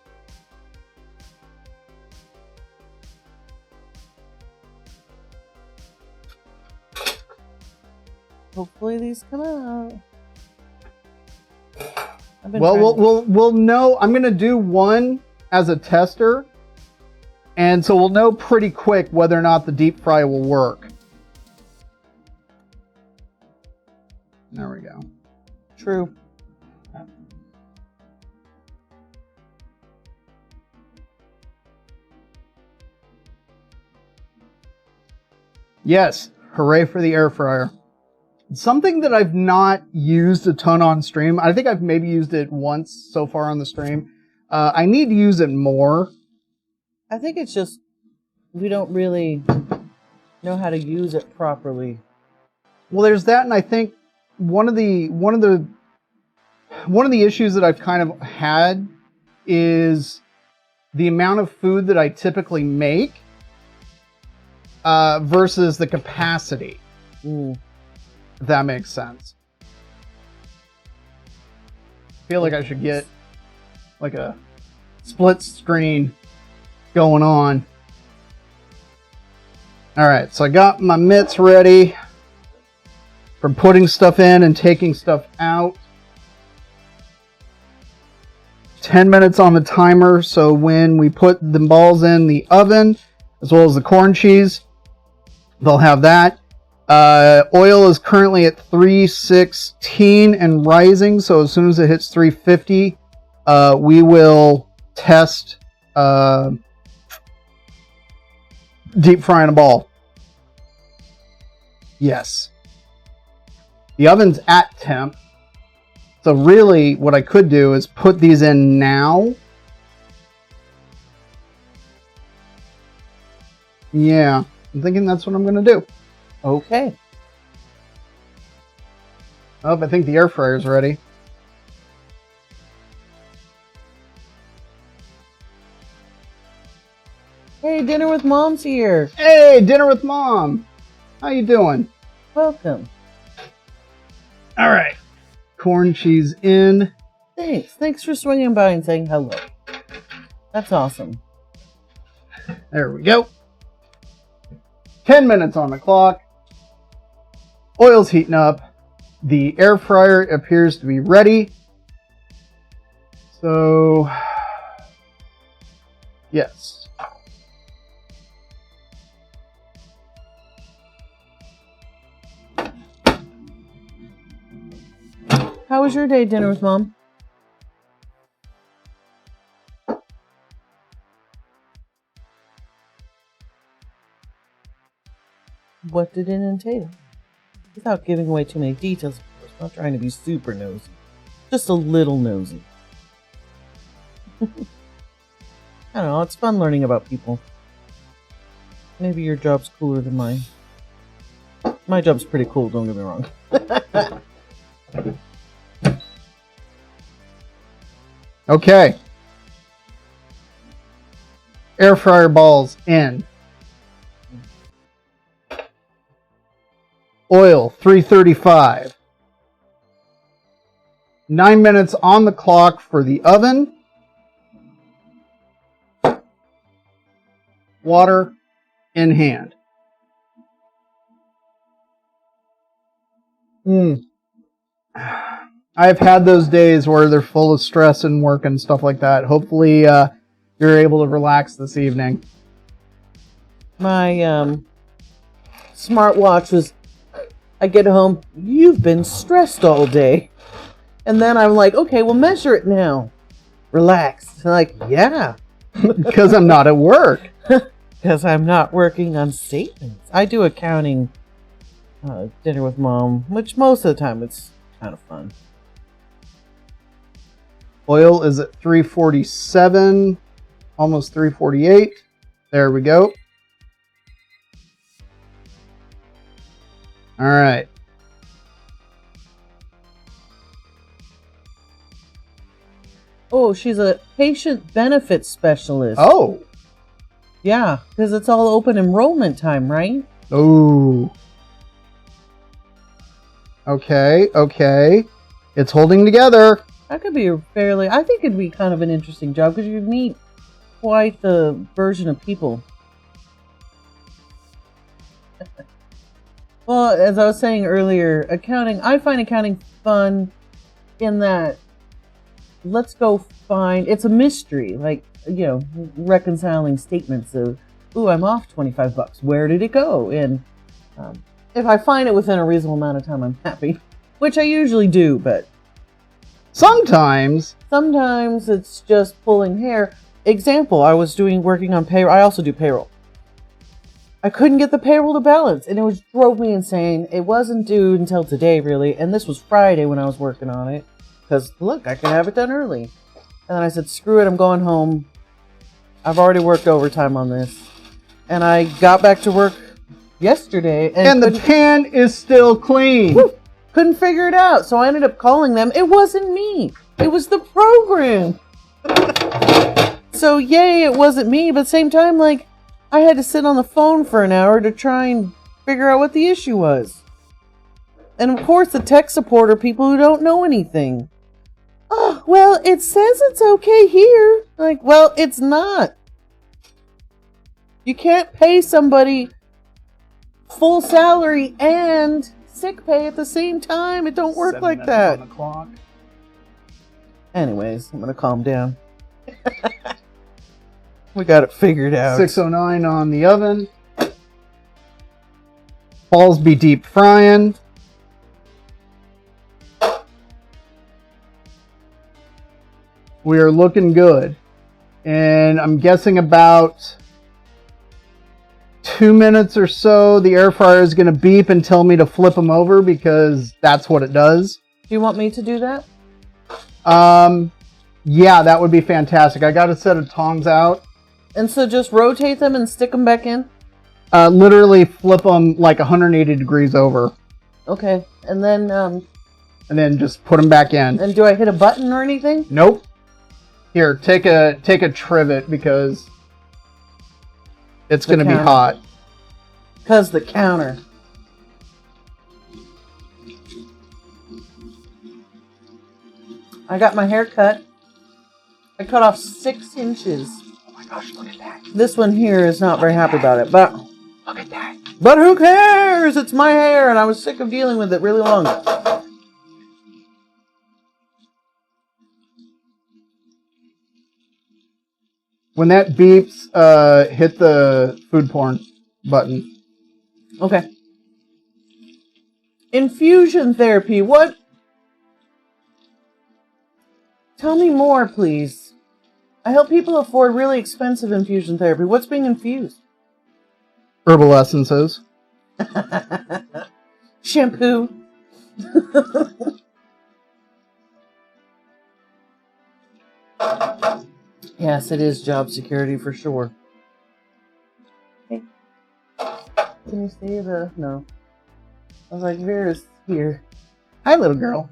Hopefully these come out. Well, we'll know. I'm going to do one as a tester, and so we'll know pretty quick whether or not the deep fry will work. There we go. True. Yes, hooray for the air fryer. Something that I've not used a ton on stream. I think I've maybe used it once so far on the stream. I need to use it more. I think it's just we don't really know how to use it properly. Well, there's that, and I think one of the issues that I've kind of had is the amount of food that I typically make versus the capacity. Ooh. If that makes sense. I feel like I should get like a split screen going on. Alright, so I got my mitts ready for putting stuff in and taking stuff out. 10 minutes on the timer, so when we put the balls in the oven, as well as the corn cheese, they'll have that. Oil is currently at 316 and rising, so as soon as it hits 350, we will test deep frying a ball. Yes. The oven's at temp, so really what I could do is put these in now. Yeah, I'm thinking that's what I'm going to do. Okay. Oh, I think the air fryer's ready. Hey, dinner with mom's here. Hey, dinner with mom. How you doing? Welcome. All right. Corn cheese in. Thanks. Thanks for swinging by and saying hello. That's awesome. There we go. 10 minutes on the clock. Oil's heating up. The air fryer appears to be ready. So, yes. How was your day, dinner with Mom? What did it entail? Without giving away too many details, of course. Not trying to be super nosy. Just a little nosy. I don't know, it's fun learning about people. Maybe your job's cooler than mine. My job's pretty cool, don't get me wrong. Okay. Air fryer balls in. Oil, 335. 9 minutes on the clock for the oven. Water in hand. I've had those days where they're full of stress and work and stuff like that. Hopefully, you're able to relax this evening. My smartwatch was, I get home, you've been stressed all day. And then I'm like, okay, well, measure it now. Relax. I'm like, yeah. Because I'm not at work. Because I'm not working on statements. I do accounting dinner with Mom, which most of the time it's kind of fun. Oil is at 347, almost 348. There we go. All right. Oh, she's a patient benefit specialist. Oh. Yeah, because it's all open enrollment time, right? Oh. Okay, okay. It's holding together. That could be I think it'd be kind of an interesting job because you'd meet quite the version of people. Well, as I was saying earlier, I find accounting fun in that let's go find, it's a mystery, like, you know, reconciling statements of, ooh, I'm off $25. Where did it go? And if I find it within a reasonable amount of time, I'm happy, which I usually do, but sometimes it's just pulling hair. Example, I was working on payroll. I also do payroll. I couldn't get the payroll to balance, and it drove me insane. It wasn't due until today, really, and this was Friday when I was working on it, because, look, I can have it done early. And then I said, screw it, I'm going home. I've already worked overtime on this. And I got back to work yesterday. And the pan is still clean. Woo, couldn't figure it out, so I ended up calling them. It wasn't me. It was the program. So, yay, it wasn't me, but at the same time, like, I had to sit on the phone for an hour to try and figure out what the issue was. And of course, the tech support are people who don't know anything. Oh, well, it says it's okay here. Like, well, it's not. You can't pay somebody full salary and sick pay at the same time. It don't work like that. 7 minutes on the clock. Anyways, I'm going to calm down. We got it figured out. 609 on the oven. Balls be deep frying. We are looking good. And I'm guessing about 2 minutes or so, the air fryer is going to beep and tell me to flip them over because that's what it does. Do you want me to do that? Yeah, that would be fantastic. I got a set of tongs out. And so just rotate them and stick them back in? Literally flip them like 180 degrees over. Okay. And then just put them back in. And do I hit a button or anything? Nope. Here, take a trivet because it's going to be hot. Because the counter. I got my hair cut. I cut off 6 inches. Oh my gosh, look at that. This one here is not very happy about it, but Look at that. But who cares? It's my hair, and I was sick of dealing with it really long. When that beeps, hit the food porn button. Okay. Infusion therapy. What Tell me more, please. I help people afford really expensive infusion therapy. What's being infused? Herbal essences. Shampoo. Yes, it is job security for sure. Hey, can you see the... No. I was like, Vera's here. Hi, little girl.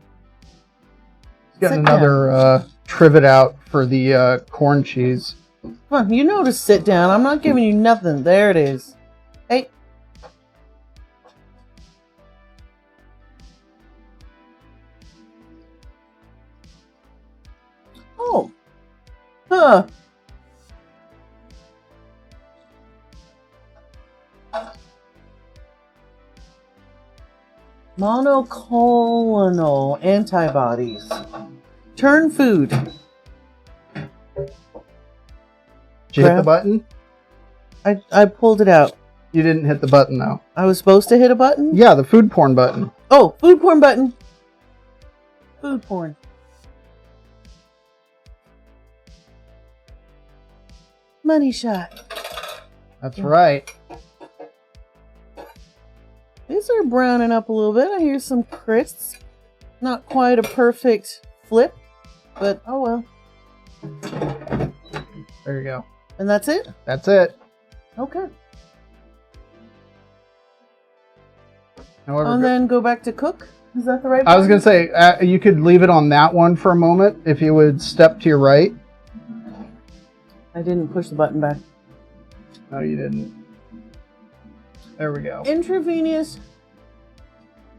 Got Sit another trivet out for the corn cheese. Come on, you know to sit down. I'm not giving you nothing. There it is. Hey. Oh. Huh. Monoclonal antibodies. Turn food. Did you hit the button? I pulled it out. You didn't hit the button, though. I was supposed to hit a button? Yeah, the food porn button. Oh, food porn button. Food porn. Money shot. That's right. These are browning up a little bit. I hear some crisps. Not quite a perfect flip, but oh well. There you go. And that's it? That's it. Okay. However, And then go back to cook? Is that the right I was button? going to say, you could leave it on that one for a moment if you would step to your right. I didn't push the button back. No, you didn't. There we go. Intravenous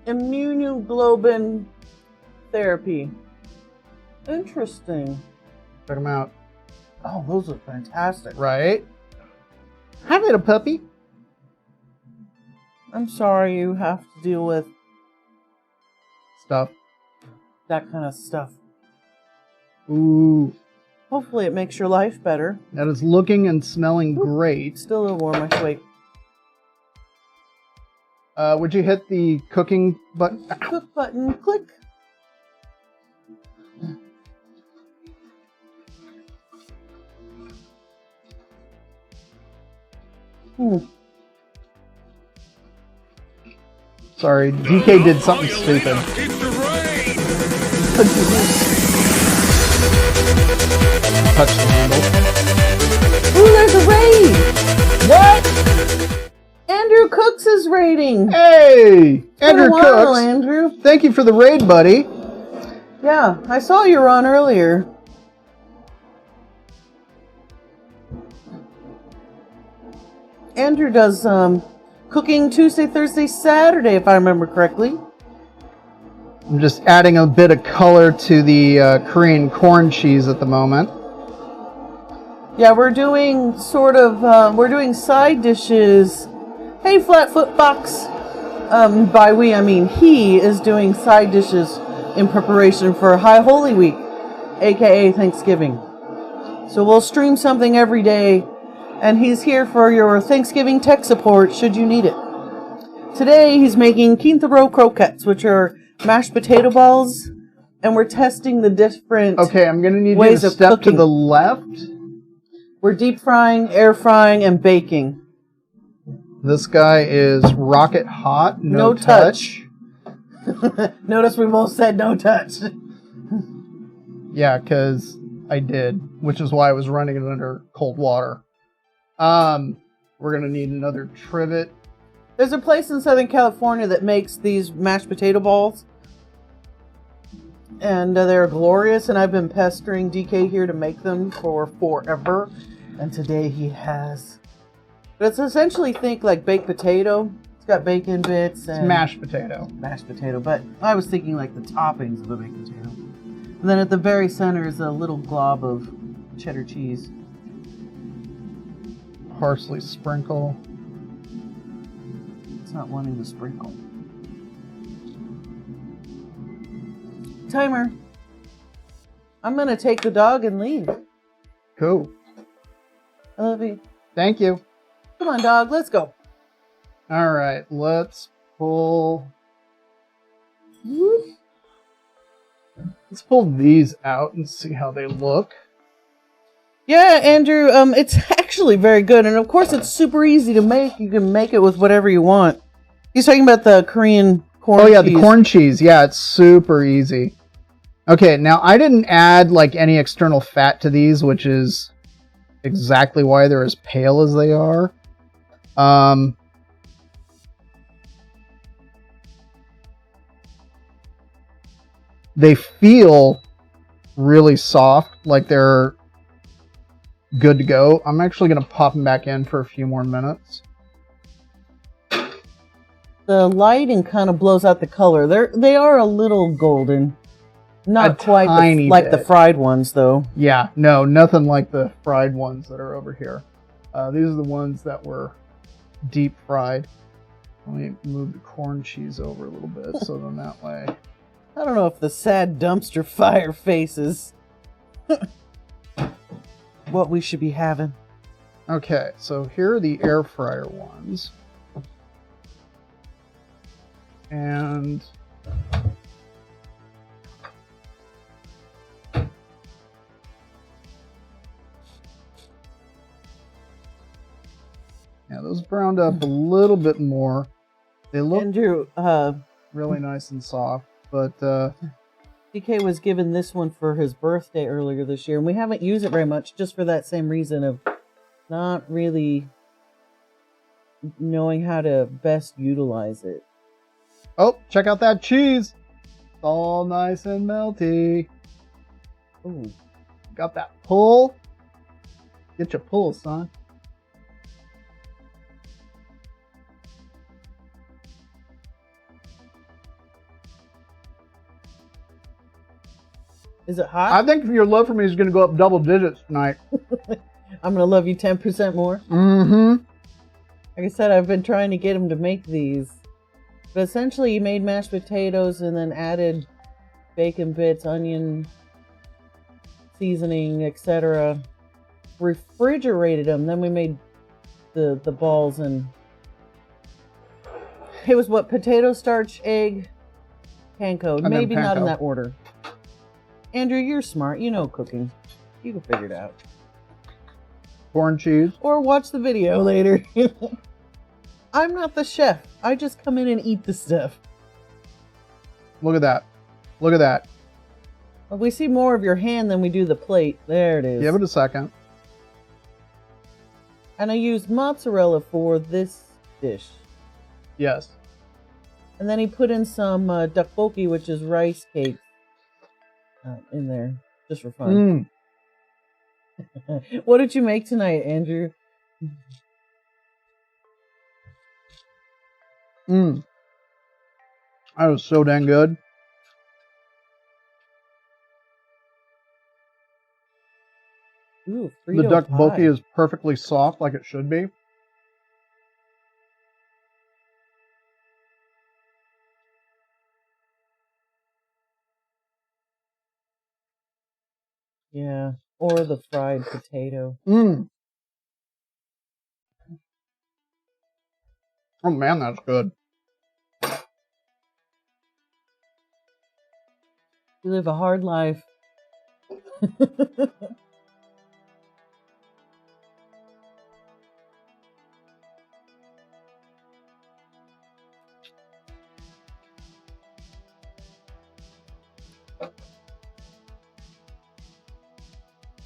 immunoglobulin therapy. Interesting. Check them out. Oh, those look fantastic. Right? Hi, little puppy. I'm sorry you have to deal with Stuff. that kind of stuff. Ooh. Hopefully it makes your life better. That is looking and smelling great. Still a little warm, I should wait. Would you hit the cooking button? Cook button, click. Sorry, DK did something stupid. Touch the handle. Ooh, there's a raid! What? Andrew Cooks is raiding. Hey! Been a Andrew while, Cooks. Andrew. Thank you for the raid, buddy. Yeah, I saw you were on earlier. Andrew does cooking Tuesday, Thursday, Saturday, if I remember correctly. I'm just adding a bit of color to the Korean corn cheese at the moment. Yeah, we're doing sort of, we're doing side dishes. Hey, Flatfoot Fox. By we, I mean he is doing side dishes in preparation for High Holy Week, aka Thanksgiving. So we'll stream something every day, and he's here for your Thanksgiving tech support should you need it. Today he's making quinta row croquettes, which are mashed potato balls, and we're testing the different Okay, I'm going to need you ways to of step cooking. to the left. We're deep frying, air frying, and baking. This guy is rocket hot, no No touch. Notice we both said no touch. Yeah, because I did, which is why I was running it under cold water. We're going to need another trivet. There's a place in Southern California that makes these mashed potato balls. And they're glorious, and I've been pestering DK here to make them for forever. And today he has. But it's essentially, think like baked potato. It's got bacon bits and It's mashed potato. mashed potato. But I was thinking like the toppings of a baked potato. And then at the very center is a little glob of cheddar cheese. Parsley sprinkle. It's not wanting to sprinkle. Timer. I'm gonna take the dog and leave. Cool. I love you. Thank you. Come on, dog. Let's go. All right, let's pull. Whoop. Let's pull these out and see how they look. Yeah, Andrew, it's actually very good. And of course, it's super easy to make. You can make it with whatever you want. He's talking about the Korean corn cheese. Oh, yeah, the corn cheese. Yeah, it's super easy. Okay, now I didn't add like any external fat to these, which is exactly why they're as pale as they are. They feel really soft, like they're good to go. I'm actually going to pop them back in for a few more minutes. The lighting kind of blows out the color. They are a little golden. Not quite like the fried ones, though. Yeah, no, nothing like the fried ones that are over here. These are the ones that were deep fried. Let me move the corn cheese over a little bit, so then that way... I don't know if the sad dumpster fire face is what we should be having. Okay, so here are the air fryer ones. And... yeah, those browned up a little bit more. They look Andrew, really nice and soft, but Decay was given this one for his birthday earlier this year, and we haven't used it very much just for that same reason of not really knowing how to best utilize it. oh, check out that cheese! It's all nice and melty. Ooh. Got that pull. Get your pull, son. Is it hot? I think your love for me is going to go up double digits tonight. I'm going to love you 10% more. Mm-hmm. Like I said, I've been trying to get him to make these. But essentially, he made mashed potatoes and then added bacon bits, onion, seasoning, etc. Refrigerated them. Then we made the balls, and it was what? Potato, starch, egg, panko. And then Maybe not in panko. that order. Andrew, you're smart. You know cooking. You can figure it out. Corn cheese. Or watch the video later. I'm not the chef. I just come in and eat the stuff. Look at that. Look at that. Well, we see more of your hand than we do the plate. There it is. Give it a second. And I used mozzarella for this dish. Yes. And then he put in some tteokbokki, which is rice cakes, in there, just for fun. What did you make tonight, Andrew? That was so dang good. Ooh, The Frito tteokbokki pie. is perfectly soft, like it should be. Yeah, or the fried potato. Oh man, that's good. You live a hard life.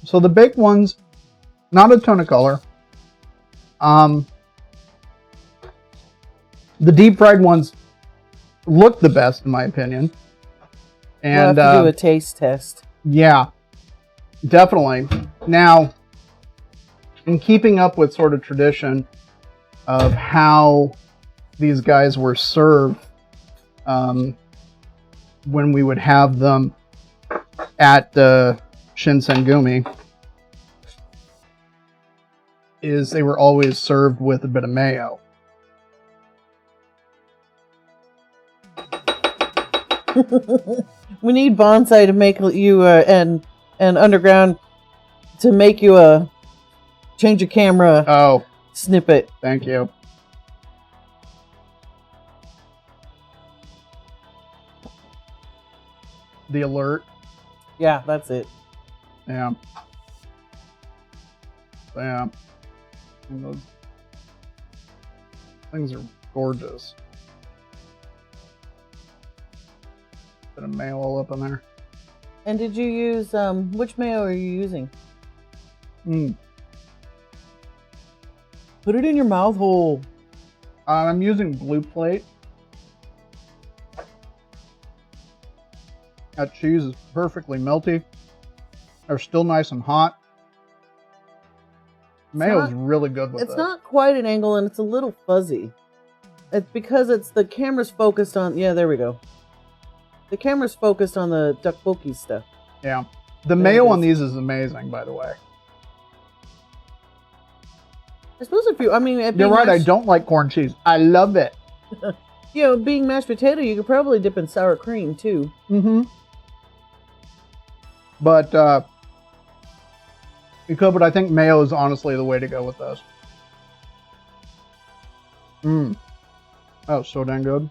So the baked ones, not a ton of color. The deep fried ones look the best in my opinion. And We'll have to do a taste test. yeah, definitely. Now, in keeping up with sort of tradition of how these guys were served when we would have them at the Shinsengumi, is they were always served with a bit of mayo. We need Bonsai to make you and Underground to make you a change your camera Oh, snippet. thank you. The alert. Yeah, that's it. Yeah. Yeah. And those things are gorgeous. Bit of mayo all up in there. And did you use, which mayo are you using? Put it in your mouth hole. I'm using Blue Plate. That cheese is perfectly melty. They're still nice and hot. Mayo's really good with this. It's not quite an angle and it's a little fuzzy. It's because the camera's focused on, yeah, there we go. The camera's focused on the tteokbokki stuff. Yeah. The mayo on these is amazing, by the way. I suppose if you, I mean... You're right, I don't like corn cheese. I love it. You know, being mashed potato, you could probably dip in sour cream, too. Mm-hmm. But, you could, but I think mayo is honestly the way to go with this. Mmm. That was so dang good.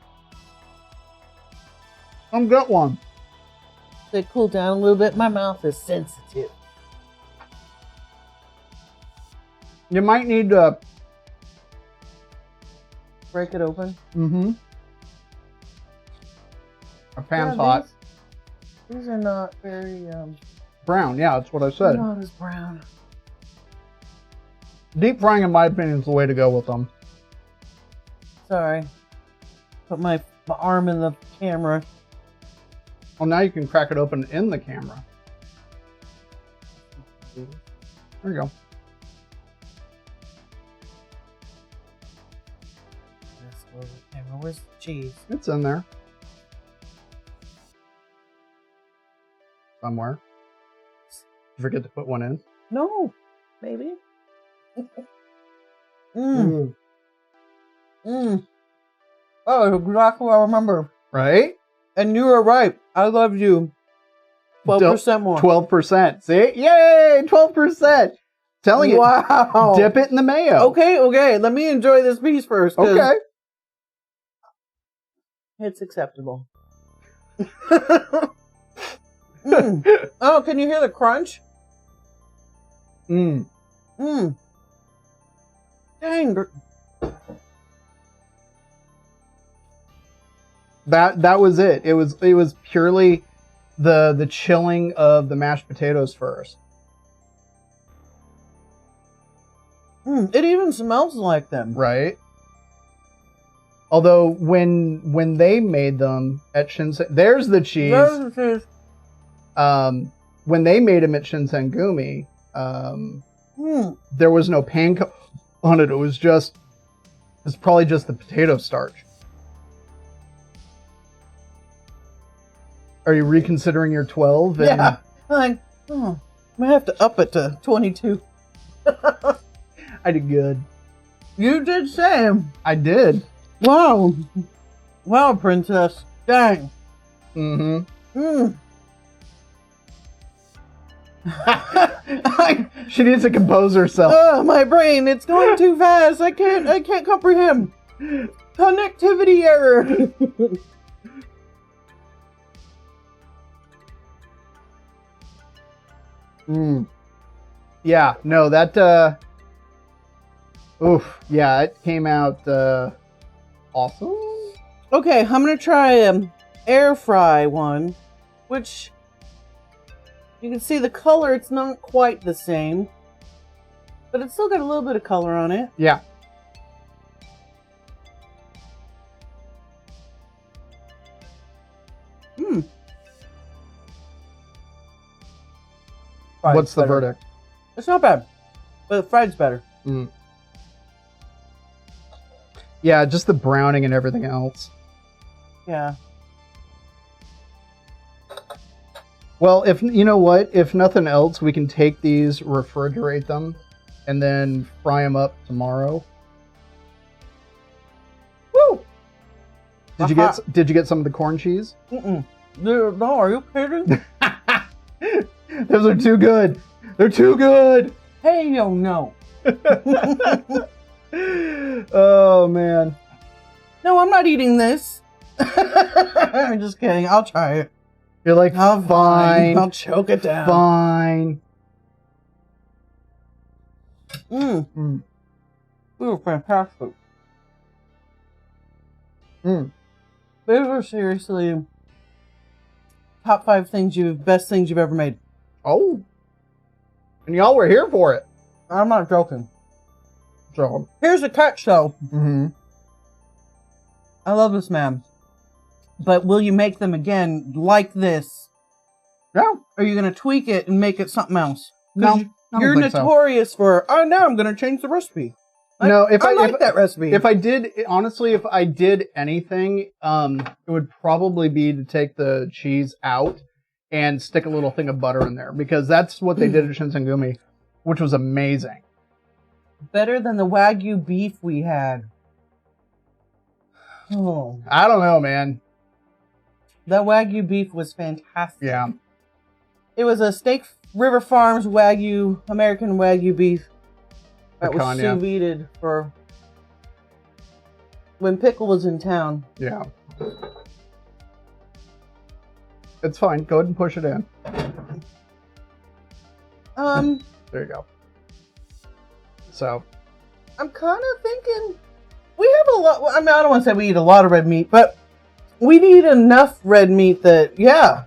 I'm get one. They cool down a little bit. My mouth is sensitive. You might need to break it open. Mm-hmm. Our pan's hot. These are not very brown. Yeah, that's what I said. Not as brown. Deep frying, in my opinion, is the way to go with them. Sorry. Put my arm in the camera. Well, now you can crack it open in the camera. There you go. Where's the cheese? It's in there. Somewhere. Did you forget to put one in? No. Maybe. Oh, exactly what I remember. Right? And you were right. I love you. 12% more. 12%. See? Yay! 12%! Telling you. Wow. Dip it in the mayo. Okay. Let me enjoy this piece first. Okay. It's acceptable. Oh, can you hear the crunch? Dang. That was it. It was purely the chilling of the mashed potatoes first. It even smells like them. Right. Although when they made them at Shinsen, there's the cheese. There's the cheese. When they made them at Shinsengumi, there was no panko on it. It's probably just the potato starch. Are you reconsidering your 12? Yeah. I might have to up it to 22. I did good. You did same. I did. Wow. Wow, princess. Dang. She needs to compose herself. Oh, my brain, it's going too fast. I can't comprehend. Connectivity error. Yeah, no, that oof, yeah, it came out awesome. Okay, I'm gonna try air fry one, which you can see the color, it's not quite the same, but it's still got a little bit of color on it. Yeah. What's the verdict? It's not bad, but fried's better. Yeah, just the browning and everything else. Yeah. Well, if you know what, if nothing else, we can take these, refrigerate them, and then fry them up tomorrow. Woo! Did you get some of the corn cheese? No, are you kidding? Those are too good. They're too good. Hey, no. Oh man. No, I'm not eating this. I'm just kidding. I'll try it. You're like, Oh, fine. I'll choke it down. Fine. Mmm. Ooh, fantastic. Mm. Those are seriously top 5 best things you've ever made. Oh. And y'all were here for it. I'm not joking. So. Here's a catch, though. Mm-hmm. I love this man. But will you make them again like this? Yeah. Or are you going to tweak it and make it something else? No. You're notorious for, oh, no, I'm going to change the recipe. No, if I like that recipe. If I did, honestly, if I did anything, it would probably be to take the cheese out and stick a little thing of butter in there, because that's what they did at Shinsengumi, which was amazing. Better than the Wagyu beef we had. Oh. I don't know, man. That Wagyu beef was fantastic. Yeah. It was a Steak River Farms Wagyu, American Wagyu beef. That was sous vide for when Pickle was in town. Yeah. It's fine. Go ahead and push it in. There you go. So. I'm kind of thinking we have a lot. I mean, I don't want to say we eat a lot of red meat, but we need enough red meat that, yeah,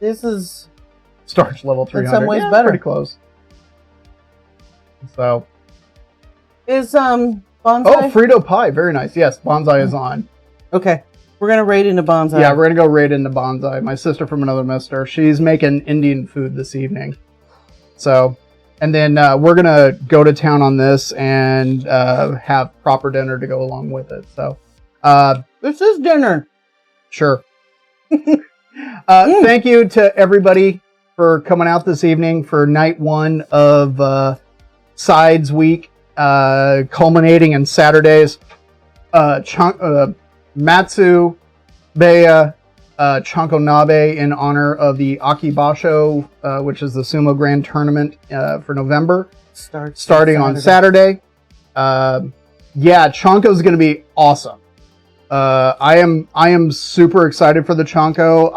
this is Starch level 300. in some ways better. Pretty close. So. Is bonsai? Oh, Frito pie. Very nice. Yes, bonsai is on. Okay. We're going to raid into bonsai. Yeah, we're going to go raid into bonsai. My sister from another mister. She's making Indian food this evening. So, and then we're going to go to town on this and have proper dinner to go along with it. So, this is dinner. Sure. Thank you to everybody for coming out this evening for night 1 of Sides Week, culminating in Saturdays. Matsu Beya Chanko Nabe in honor of the Akibasho, which is the Sumo Grand Tournament for November, starting on Saturday. Yeah, Chanko's going to be awesome. I am super excited for the Chanko.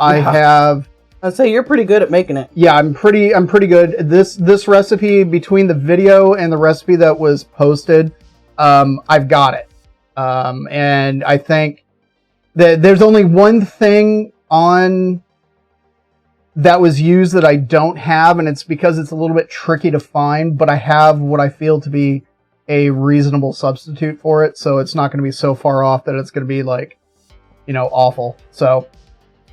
I'd say you're pretty good at making it. Yeah, I'm pretty good. This recipe, between the video and the recipe that was posted, I've got it. And I think that there's only one thing on that was used that I don't have, and it's because it's a little bit tricky to find, but I have what I feel to be a reasonable substitute for it, so it's not going to be so far off that it's going to be like, awful. So,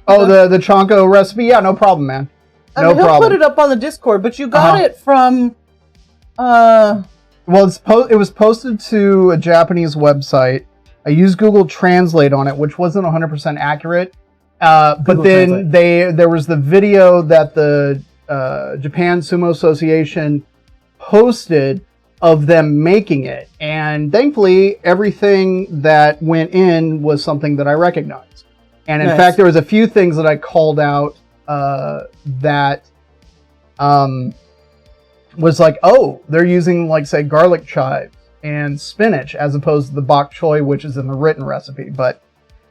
the Chanko recipe, yeah, no problem, man. He'll put it up on the Discord, but you got it from, Well, it was posted to a Japanese website. I used Google Translate on it, which wasn't 100% accurate. But then there was the video that the Japan Sumo Association posted of them making it. And thankfully, everything that went in was something that I recognized. And in fact, there was a few things that I called out that was like, oh, they're using, like, say, garlic chives and spinach as opposed to the bok choy, which is in the written recipe. But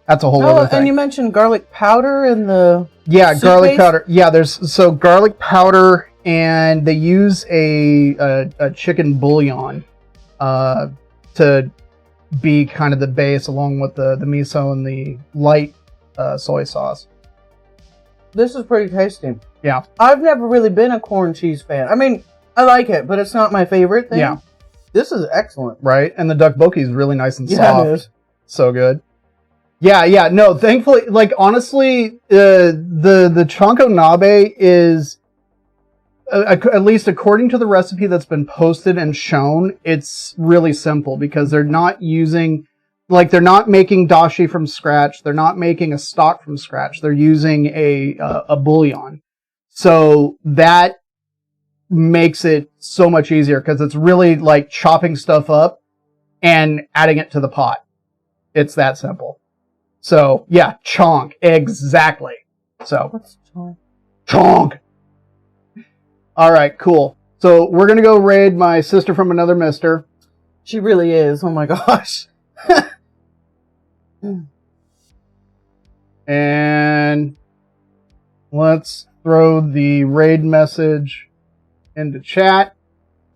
that's a whole other thing. And you mentioned garlic powder in the garlic powder. Yeah, there's garlic powder, and they use a chicken bouillon to be kind of the base, along with the miso and the light soy sauce. This is pretty tasty. Yeah. I've never really been a corn cheese fan. I mean, I like it, but it's not my favorite thing. Yeah. This is excellent. Right? And the tteokbokki is really nice and soft. Yeah, it is. So good. Yeah. No, thankfully, like, honestly, the Chanko Nabe is, at least according to the recipe that's been posted and shown, it's really simple, because they're not using, like, they're not making dashi from scratch. They're not making a stock from scratch. They're using a bouillon. So that makes it so much easier, because it's really like chopping stuff up and adding it to the pot. It's that simple. So, yeah, chonk. Exactly. So, What's chonk? Chonk! Alright, cool. So, we're gonna go raid my sister from another mister. She really is. Oh my gosh. And Let's throw the raid message into chat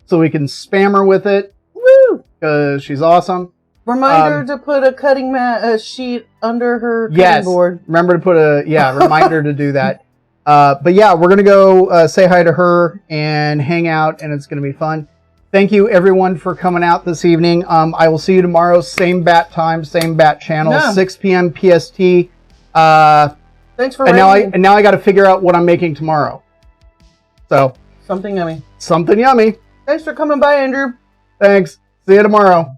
so we can spam her with it. Woo! Because she's awesome. Reminder to put a cutting sheet under her cutting board. Remember to put a reminder to do that. But yeah, we're gonna go say hi to her and hang out, and it's gonna be fun. Thank you everyone for coming out this evening. I will see you tomorrow, same bat time, same bat channel, 6 p.m. PST. Thanks for and now I got to figure out what I'm making tomorrow. So something yummy. Something yummy. Thanks for coming by, Andrew. Thanks. See you tomorrow.